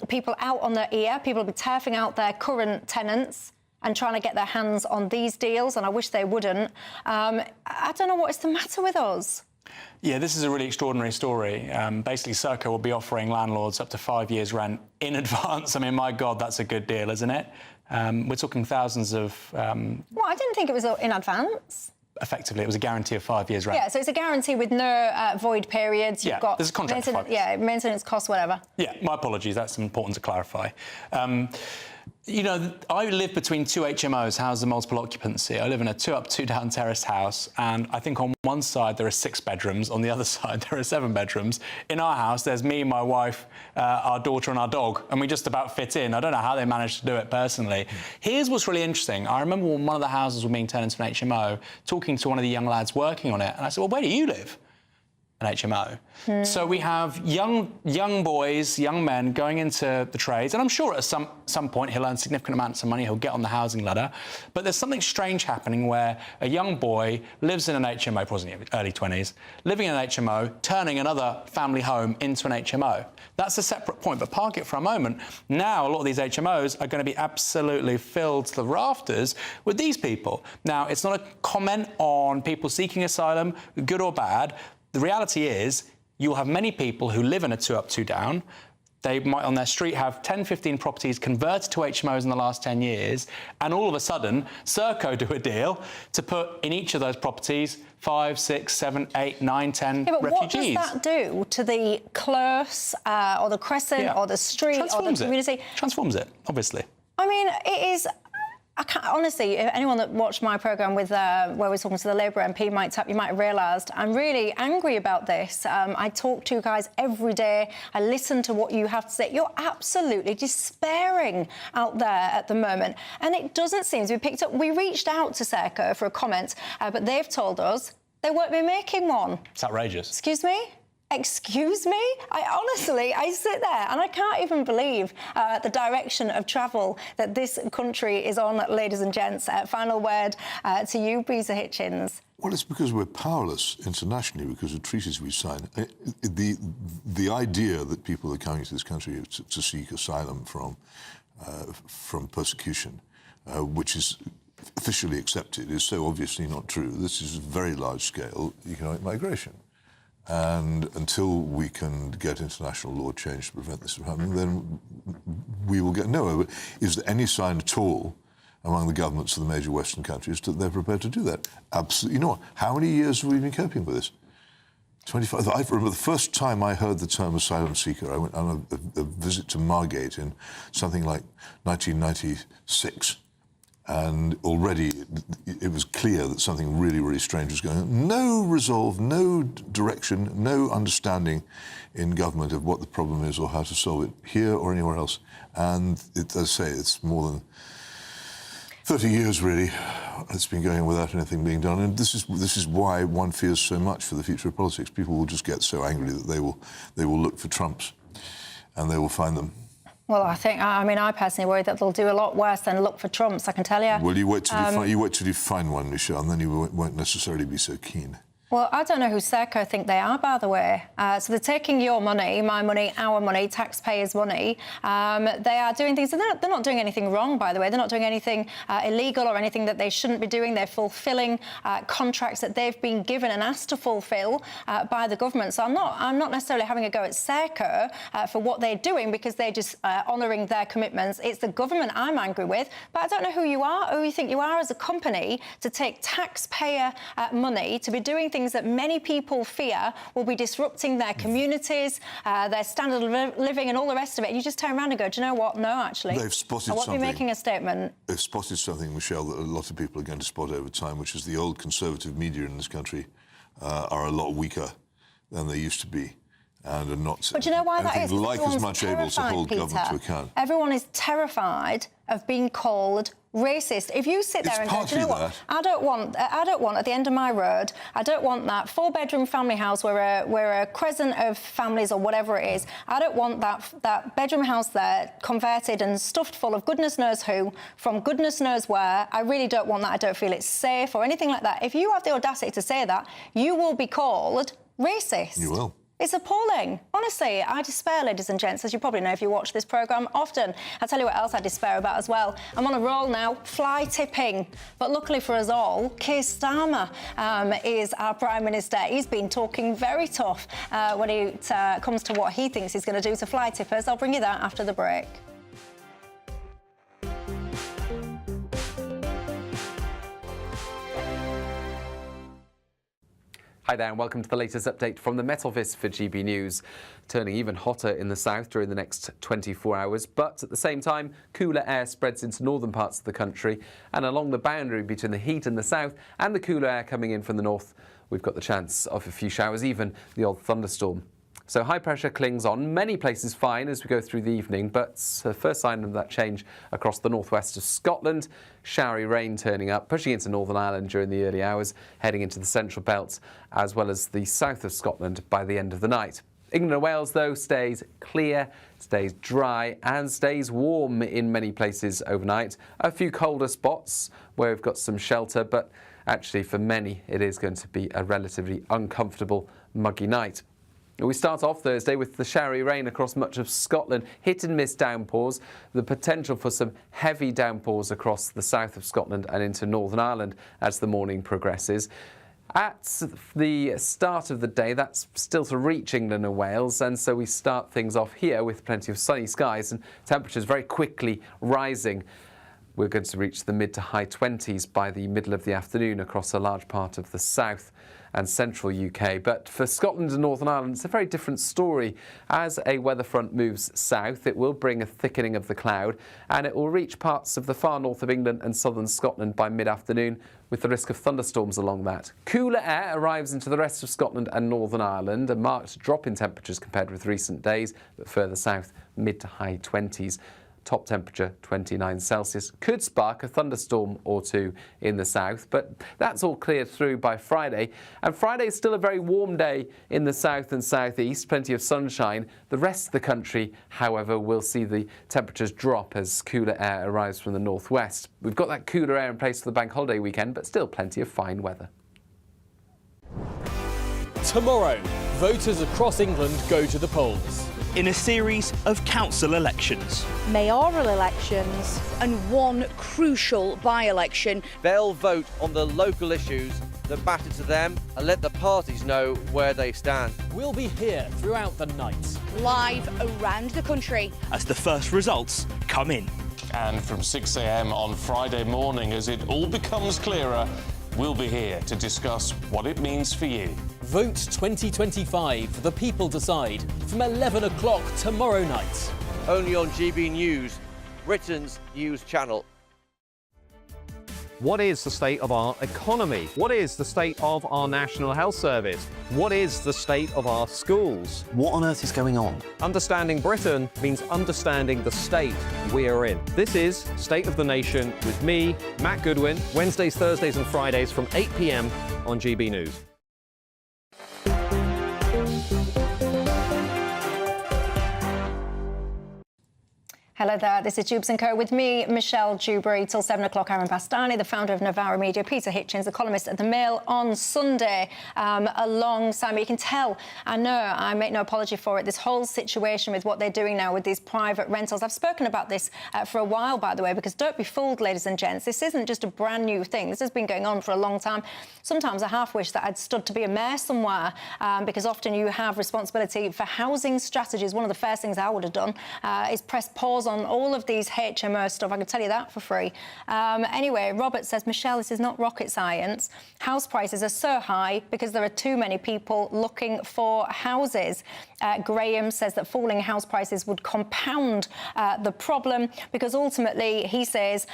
people out on their ear, people will be turfing out their current tenants and trying to get their hands on these deals, and I wish they wouldn't. I don't know what is the matter with us. Yeah, this is a really extraordinary story. Basically, Serco will be offering landlords up to 5 years' rent in advance. I mean, my God, that's a good deal, isn't it? We're talking thousands of... Well, I didn't think it was in advance. Effectively, it was a guarantee of 5 years' rent. Yeah, so it's a guarantee with no void periods. You've got there's a contract for 5 years. Yeah, maintenance costs, whatever. Yeah, my apologies. That's important to clarify. You know, I live between two HMOs, houses of multiple occupancy. I live in a 2-up, 2-down terraced house, and I think on one side there are 6 bedrooms, on the other side there are 7 bedrooms. In our house, there's me, my wife, our daughter and our dog, and we just about fit in. I don't know how they managed to do it personally. Here's what's really interesting. I remember when one of the houses was being turned into an HMO, talking to one of the young lads working on it, and I said, well, where do you live? An HMO. So we have young boys, young men going into the trades, and I'm sure at some point he'll earn significant amounts of money, he'll get on the housing ladder, but there's something strange happening where a young boy lives in an HMO, probably in his early 20s, living in an HMO, turning another family home into an HMO. That's a separate point, but park it for a moment. Now a lot of these HMOs are going to be absolutely filled to the rafters with these people. Now, it's not a comment on people seeking asylum, good or bad. The reality is you'll have many people who live in a 2-up, 2-down. They might, on their street, have 10, 15 properties converted to HMOs in the last 10 years, and all of a sudden, Serco do a deal to put in each of those properties 5, 6, 7, 8, 9, 10 but refugees. What does that do to the close or the crescent or the street or the community? Transforms it, obviously. I mean, it is... I can't, honestly, anyone that watched my programme with where we were talking to the Labour MP you might have realised I'm really angry about this. I talk to you guys every day. I listen to what you have to say. You're absolutely despairing out there at the moment. And it doesn't seem to be picked up. We reached out to Serco for a comment, but they've told us they won't be making one. It's outrageous. Excuse me? Excuse me? I sit there and I can't even believe the direction of travel that this country is on, ladies and gents. Final word to you, Breeza Hitchens. Well, it's because we're powerless internationally because of treaties we sign. The idea that people are coming to this country to seek asylum from persecution, which is officially accepted, is so obviously not true. This is very large-scale economic migration. And until we can get international law changed to prevent this from happening, then we will get nowhere. Is there any sign at all among the governments of the major Western countries that they're prepared to do that? Absolutely. You know what? How many years have we been coping with this? 25. I remember the first time I heard the term asylum seeker, I went on a visit to Margate in something like 1996. And already it was clear that something really, really strange was going on. No resolve, no direction, no understanding in government of what the problem is or how to solve it here or anywhere else. And as I say, it's more than 30 years, really. It's been going without anything being done. And this is why one fears so much for the future of politics. People will just get so angry that they will look for Trumps and they will find them. Well, I personally worry that they'll do a lot worse than look for Trumps, I can tell you. Well, you wait till you find one, Michelle, and then you won't necessarily be so keen. Well, I don't know who Serco think they are, by the way. So they're taking your money, my money, our money, taxpayers' money. They are doing things... They're not doing anything wrong, by the way. They're not doing anything illegal or anything that they shouldn't be doing. They're fulfilling contracts that they've been given and asked to fulfil by the government. So I'm not necessarily having a go at Serco for what they're doing because they're just honouring their commitments. It's the government I'm angry with. But I don't know who you are, who you think you are as a company to take taxpayer money to be doing things things that many people fear will be disrupting their communities, their standard of living and all the rest of it. And you just turn around and go, do you know what? No, actually. They've spotted I won't something. be making a statement. They've spotted something, Michelle, that a lot of people are going to spot over time, which is the old conservative media in this country are a lot weaker than they used to be. And are not, but do you know why that is? Like as much able to hold government to account. Everyone is terrified of being called racist. If you sit there and go, do you know what? I don't want at the end of my road, I don't want that 4-bedroom family house where a crescent of families or whatever it is. I don't want that bedroom house there converted and stuffed full of goodness knows who from goodness knows where. I really don't want that. I don't feel it's safe or anything like that. If you have the audacity to say that, you will be called racist. You will. It's appalling. Honestly, I despair, ladies and gents, as you probably know if you watch this programme often. I'll tell you what else I despair about as well. I'm on a roll now, fly tipping. But luckily for us all, Keir Starmer is our Prime Minister. He's been talking very tough when it comes to what he thinks he's going to do to fly tippers. I'll bring you that after the break. Hi there and welcome to the latest update from the Met Office for GB News. Turning even hotter in the south during the next 24 hours, but at the same time, cooler air spreads into northern parts of the country, and along the boundary between the heat in the south and the cooler air coming in from the north, we've got the chance of a few showers, even the odd thunderstorm. So high pressure clings on, many places fine as we go through the evening, but the first sign of that change across the northwest of Scotland. Showery rain turning up, pushing into Northern Ireland during the early hours, heading into the central belt, as well as the south of Scotland by the end of the night. England and Wales, though, stays clear, stays dry and stays warm in many places overnight. A few colder spots where we've got some shelter, but actually for many it is going to be a relatively uncomfortable, muggy night. We start off Thursday with the showery rain across much of Scotland, hit and miss downpours, the potential for some heavy downpours across the south of Scotland and into Northern Ireland as the morning progresses. At the start of the day, that's still to reach England and Wales, and so we start things off here with plenty of sunny skies and temperatures very quickly rising. We're going to reach the mid to high 20s by the middle of the afternoon across a large part of the south and central UK. But for Scotland and Northern Ireland, it's a very different story. As a weather front moves south, it will bring a thickening of the cloud, and it will reach parts of the far north of England and southern Scotland by mid-afternoon, with the risk of thunderstorms along that. Cooler air arrives into the rest of Scotland and Northern Ireland, a marked drop in temperatures compared with recent days, but further south, mid to high 20s. Top temperature 29 Celsius. Could spark a thunderstorm or two in the south, but that's all cleared through by Friday. And Friday is still a very warm day in the south and southeast, plenty of sunshine. The rest of the country, however, will see the temperatures drop as cooler air arrives from the northwest. We've got that cooler air in place for the bank holiday weekend, but still plenty of fine weather. Tomorrow, voters across England go to the polls in a series of council elections, mayoral elections, and one crucial by-election. They'll vote on the local issues that matter to them and let the parties know where they stand. We'll be here throughout the night, live around the country, as the first results come in. And from 6 a.m. on Friday morning, as it all becomes clearer, we'll be here to discuss what it means for you. Vote 2025, the people decide, from 11 o'clock tomorrow night. Only on GB News, Britain's news channel. What is the state of our economy? What is the state of our National Health Service? What is the state of our schools? What on earth is going on? Understanding Britain means understanding the state we're in. This is State of the Nation with me, Matt Goodwin, Wednesdays, Thursdays and Fridays from 8 p.m. on GB News. Hello there, this is Dewbs & Co. with me, Michelle Dewberry, till 7 o'clock. Aaron Bastani, the founder of Novara Media, Peter Hitchens, the columnist at The Mail on Sunday, alongside me. You can tell, I know, I make no apology for it, this whole situation with what they're doing now with these private rentals. I've spoken about this for a while, by the way, because don't be fooled, ladies and gents. This isn't just a brand new thing. This has been going on for a long time. Sometimes I half wish that I'd stood to be a mayor somewhere, because often you have responsibility for housing strategies. One of the first things I would have done is press pause pause on all of these HMO stuff. I can tell you that for free. Anyway, Robert says, Michelle, this is not rocket science. House prices are so high because there are too many people looking for houses. Graham says that falling house prices would compound the problem because ultimately, he says,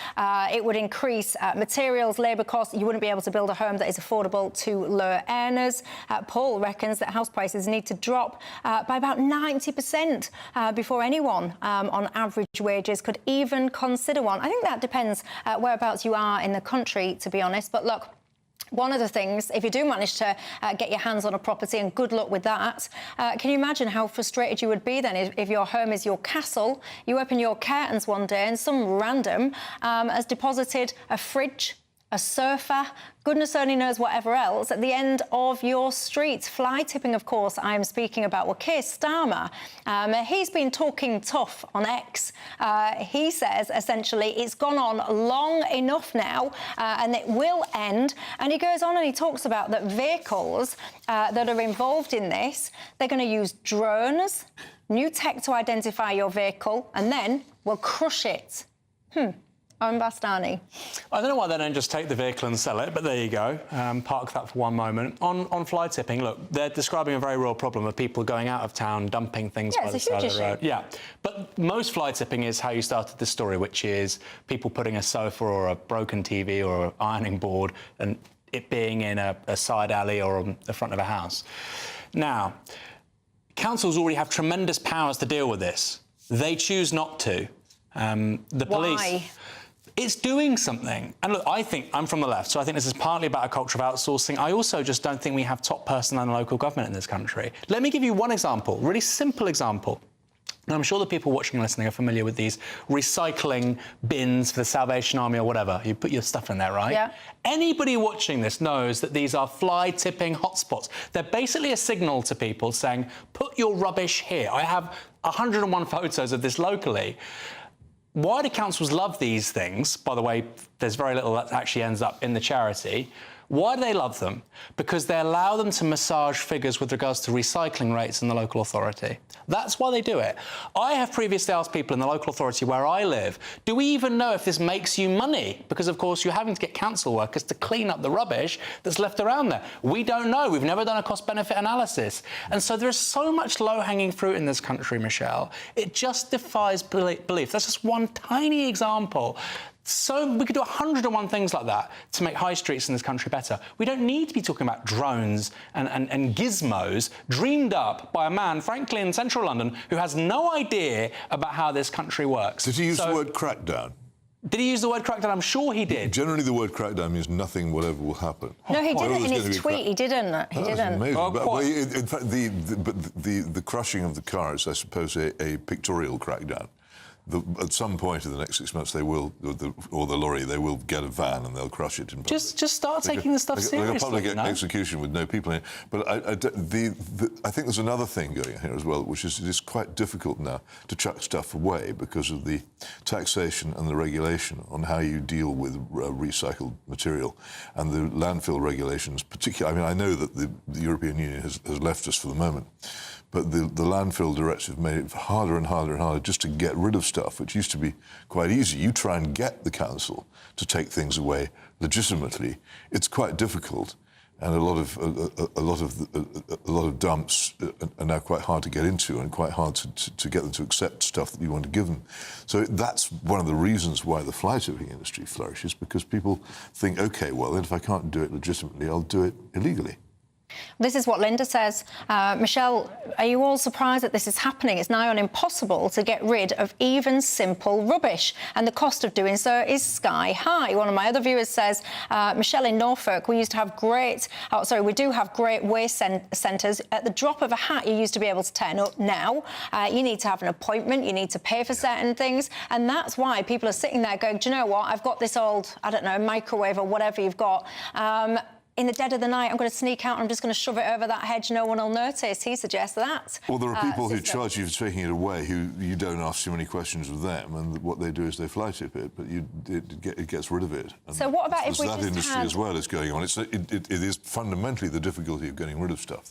it would increase materials, labour costs. You wouldn't be able to build a home that is affordable to low earners. Paul reckons that house prices need to drop by about 90% before anyone on average wages could even consider one. I think that depends whereabouts you are in the country, to be honest. But look, one of the things, if you do manage to get your hands on a property, and good luck with that, can you imagine how frustrated you would be then if your home is your castle, you open your curtains one day and some random has deposited a fridge, a sofa, goodness only knows whatever else at the end of your street. Fly tipping, of course, I'm speaking about. Well, Keir Starmer, he's been talking tough on X. He says, essentially, it's gone on long enough now and it will end. And he goes on and he talks about that vehicles that are involved in this, they're going to use drones, new tech to identify your vehicle, and then we'll crush it. Bastani. I don't know why they don't just take the vehicle and sell it, but there you go. Park that for one moment. On fly tipping, look, they're describing a very real problem of people going out of town, dumping things by the side of the road. Yeah, but most fly tipping is how you started this story, which is people putting a sofa or a broken TV or an ironing board and it being in a side alley or on the front of a house. Now, councils already have tremendous powers to deal with this. They choose not to. The police... Why? It's doing something. And look, I think I'm from the left, so I think this is partly about a culture of outsourcing. I also just don't think we have top personnel in local government in this country. Let me give you one example, really simple example. And I'm sure the people watching and listening are familiar with these recycling bins for the Salvation Army or whatever. You put your stuff in there, right? Yeah. Anybody watching this knows that these are fly-tipping hotspots. They're basically a signal to people saying, put your rubbish here. I have 101 photos of this locally. Why do councils love these things? By the way, there's very little that actually ends up in the charity. Why do they love them? Because they allow them to massage figures with regards to recycling rates in the local authority. That's why they do it. I have previously asked people in the local authority where I live, do we even know if this makes you money? Because, of course, you're having to get council workers to clean up the rubbish that's left around there. We don't know. We've never done a cost-benefit analysis. And so there is so much low-hanging fruit in this country, Michelle. It just defies belief. That's just one tiny example. So we could do 101 things like that to make high streets in this country better. We don't need to be talking about drones and gizmos dreamed up by a man, frankly, in central London who has no idea about how this country works. Did he use the word crackdown? Did he use the word crackdown? I'm sure he did. Generally, the word crackdown means nothing whatever will happen. No, he didn't in his tweet. He didn't. He didn't. Amazing. Oh, but in fact, the crushing of the car is, I suppose, a pictorial crackdown. At some point in the next 6 months, they will, or the lorry, they will get a van and they'll crush it in public. Just start taking the stuff seriously. Like a public execution with no people in it. But I think there's another thing going on here as well, which is it is quite difficult now to chuck stuff away because of the taxation and the regulation on how you deal with recycled material and the landfill regulations. Particularly, I mean, I know that the European Union has left us for the moment. But the landfill directive made it harder and harder and harder just to get rid of stuff, which used to be quite easy. You try and get the council to take things away legitimately. It's quite difficult, and a lot of dumps are now quite hard to get into and quite hard to get them to accept stuff that you want to give them. So that's one of the reasons why the fly tipping industry flourishes, because people think, OK, well, then if I can't do it legitimately, I'll do it illegally. This is what Linda says. Michelle, are you all surprised that this is happening? It's nigh on impossible to get rid of even simple rubbish, and the cost of doing so is sky high. One of my other viewers says, Michelle, in Norfolk, we do have great waste centres. At the drop of a hat, you used to be able to turn up. Now, you need to have an appointment, you need to pay for certain things, and that's why people are sitting there going, do you know what, I've got this old, I don't know, microwave or whatever you've got. in the dead of the night, I'm going to sneak out and I'm just going to shove it over that hedge, no one will notice. He suggests that. Well, there are people who charge you for taking it away who you don't ask too many questions of them, and what they do is they fly tip it, but it gets rid of it. And so what about if we that just industry had... as well is going on. It is fundamentally the difficulty of getting rid of stuff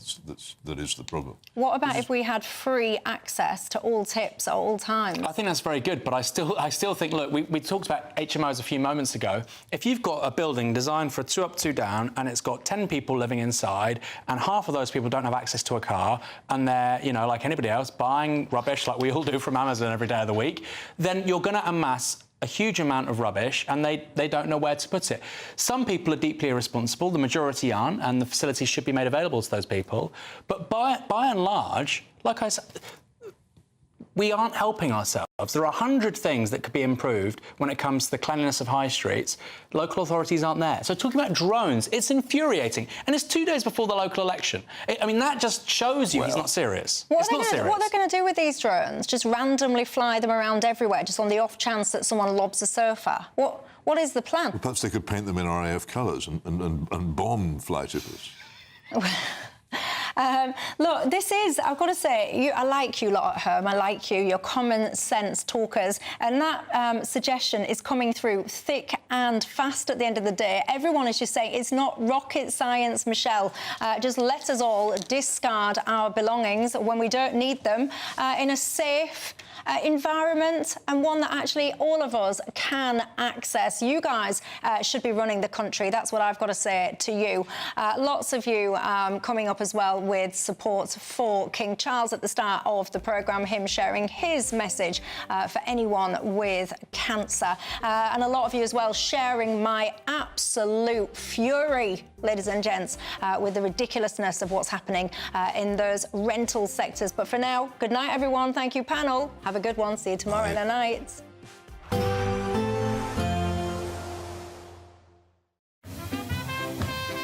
that is the problem. What about if we had free access to all tips at all times? I think that's very good, but I still think, look, we talked about HMOs a few moments ago. If you've got a building designed for a 2 up, 2 down, and it's got 10 people living inside, and half of those people don't have access to a car, and they're, you know, like anybody else, buying rubbish like we all do from Amazon every day of the week, then you're going to amass a huge amount of rubbish, and they don't know where to put it. Some people are deeply irresponsible, the majority aren't, and the facilities should be made available to those people. But by and large, like I said, we aren't helping ourselves. There are 100 things that could be improved when it comes to the cleanliness of high streets. Local authorities aren't there. So talking about drones, it's infuriating. And it's 2 days before the local election. I mean, that just shows you he's not serious. What are they going to do with these drones? Just randomly fly them around everywhere, just on the off chance that someone lobs a sofa? What is the plan? Well, perhaps they could paint them in RAF colours and bomb fly tippers. Look, this is, I've got to say, I like you lot at home. I like you, your common sense talkers. And that suggestion is coming through thick and fast at the end of the day. Everyone is just saying it's not rocket science, Michelle. Just let us all discard our belongings when we don't need them in a safe environment, and one that actually all of us can access. You guys should be running the country. That's what I've got to say to you. Lots of you coming up as well with support for King Charles at the start of the programme, him sharing his message for anyone with cancer. And a lot of you as well sharing my absolute fury, ladies and gents, with the ridiculousness of what's happening in those rental sectors. But for now, good night, everyone. Thank you, panel. Have a good one. See you tomorrow night.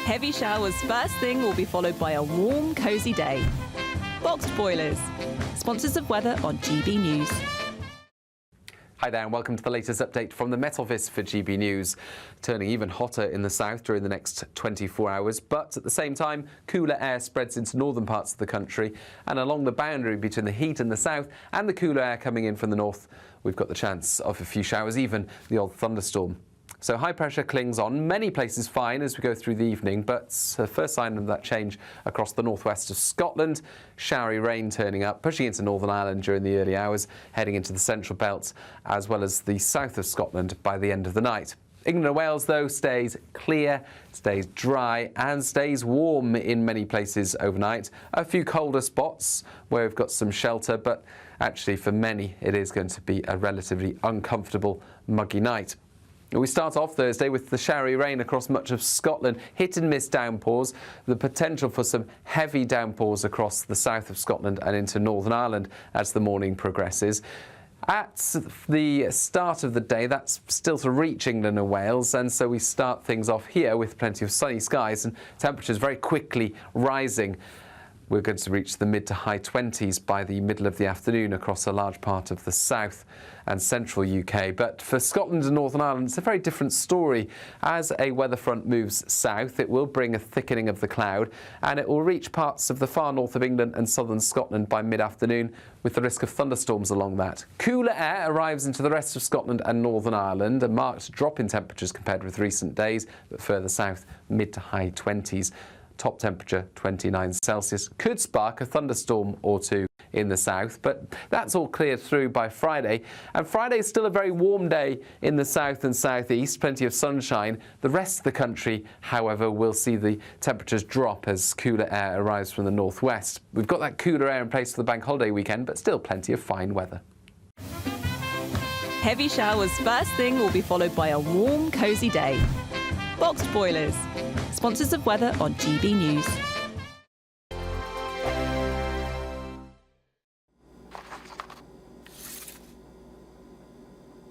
Heavy showers first thing will be followed by a warm, cosy day. Boxed boilers, sponsors of weather on GB News. Hi there and welcome to the latest update from the Met Office for GB News. Turning even hotter in the south during the next 24 hours, but at the same time, cooler air spreads into northern parts of the country, and along the boundary between the heat in the south and the cooler air coming in from the north, we've got the chance of a few showers, even the odd thunderstorm. So high pressure clings on, many places fine as we go through the evening, but the first sign of that change across the northwest of Scotland. Showery rain turning up, pushing into Northern Ireland during the early hours, heading into the central belt, as well as the south of Scotland by the end of the night. England and Wales, though, stays clear, stays dry and stays warm in many places overnight. A few colder spots where we've got some shelter, but actually for many it is going to be a relatively uncomfortable, muggy night. We start off Thursday with the showery rain across much of Scotland, hit and miss downpours, the potential for some heavy downpours across the south of Scotland and into Northern Ireland as the morning progresses. At the start of the day, that's still to reach England and Wales, and so we start things off here with plenty of sunny skies and temperatures very quickly rising. We're going to reach the mid to high 20s by the middle of the afternoon across a large part of the south and central UK. But for Scotland and Northern Ireland, it's a very different story. As a weather front moves south, it will bring a thickening of the cloud, and it will reach parts of the far north of England and southern Scotland by mid-afternoon, with the risk of thunderstorms along that. Cooler air arrives into the rest of Scotland and Northern Ireland, a marked drop in temperatures compared with recent days, but further south, mid to high 20s. Top temperature 29 Celsius. Could spark a thunderstorm or two in the south, but that's all cleared through by Friday. And Friday is still a very warm day in the south and southeast, plenty of sunshine. The rest of the country, however, will see the temperatures drop as cooler air arrives from the northwest. We've got that cooler air in place for the bank holiday weekend, but still plenty of fine weather. Heavy showers first thing will be followed by a warm, cosy day. Boxed boilers, sponsors of weather on GB News.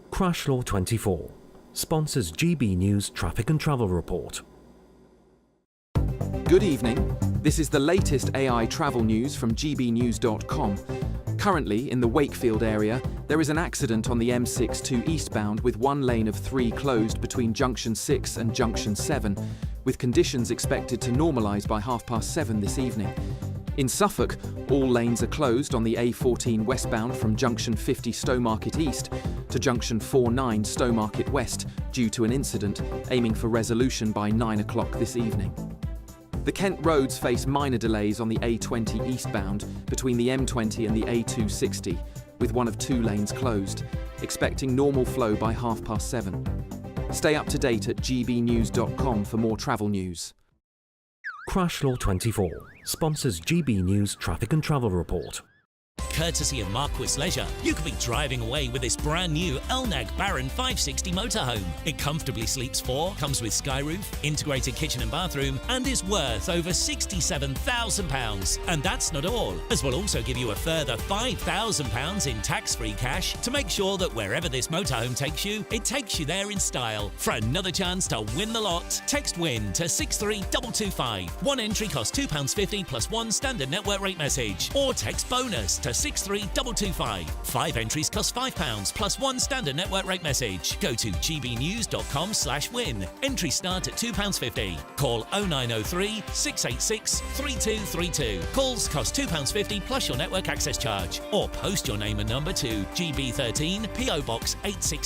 Crash Law 24 sponsors GB News Traffic and Travel Report. Good evening. This is the latest AI travel news from GBNews.com. Currently, in the Wakefield area, there is an accident on the M62 eastbound with one lane of 3 closed between Junction 6 and Junction 7, with conditions expected to normalise by 7:30 this evening. In Suffolk, all lanes are closed on the A14 westbound from junction 50 Stowmarket East to junction 49 Stowmarket West due to an incident, aiming for resolution by 9 o'clock this evening. The Kent roads face minor delays on the A20 eastbound between the M20 and the A260, with one of 2 lanes closed, expecting normal flow by 7:30. Stay up to date at gbnews.com for more travel news. Crash Law 24 sponsors GB News Traffic and Travel Report. Courtesy of Marquis Leisure, you could be driving away with this brand new Elnag Baron 560 motorhome. It comfortably sleeps 4, comes with sky roof, integrated kitchen and bathroom, and is worth over £67,000. And that's not all, as we'll also give you a further £5,000 in tax-free cash to make sure that wherever this motorhome takes you, it takes you there in style. For another chance to win the lot, text WIN to 63225. One entry costs £2.50 plus 1 standard network rate message, or text bonus to 63225. 5 entries cost £5 plus 1 standard network rate message. Go to gbnews.com/win. Entries start at £2.50. Call 0903 686 3232. Calls cost £2.50 plus your network access charge. Or post your name and number to GB13 PO Box 86.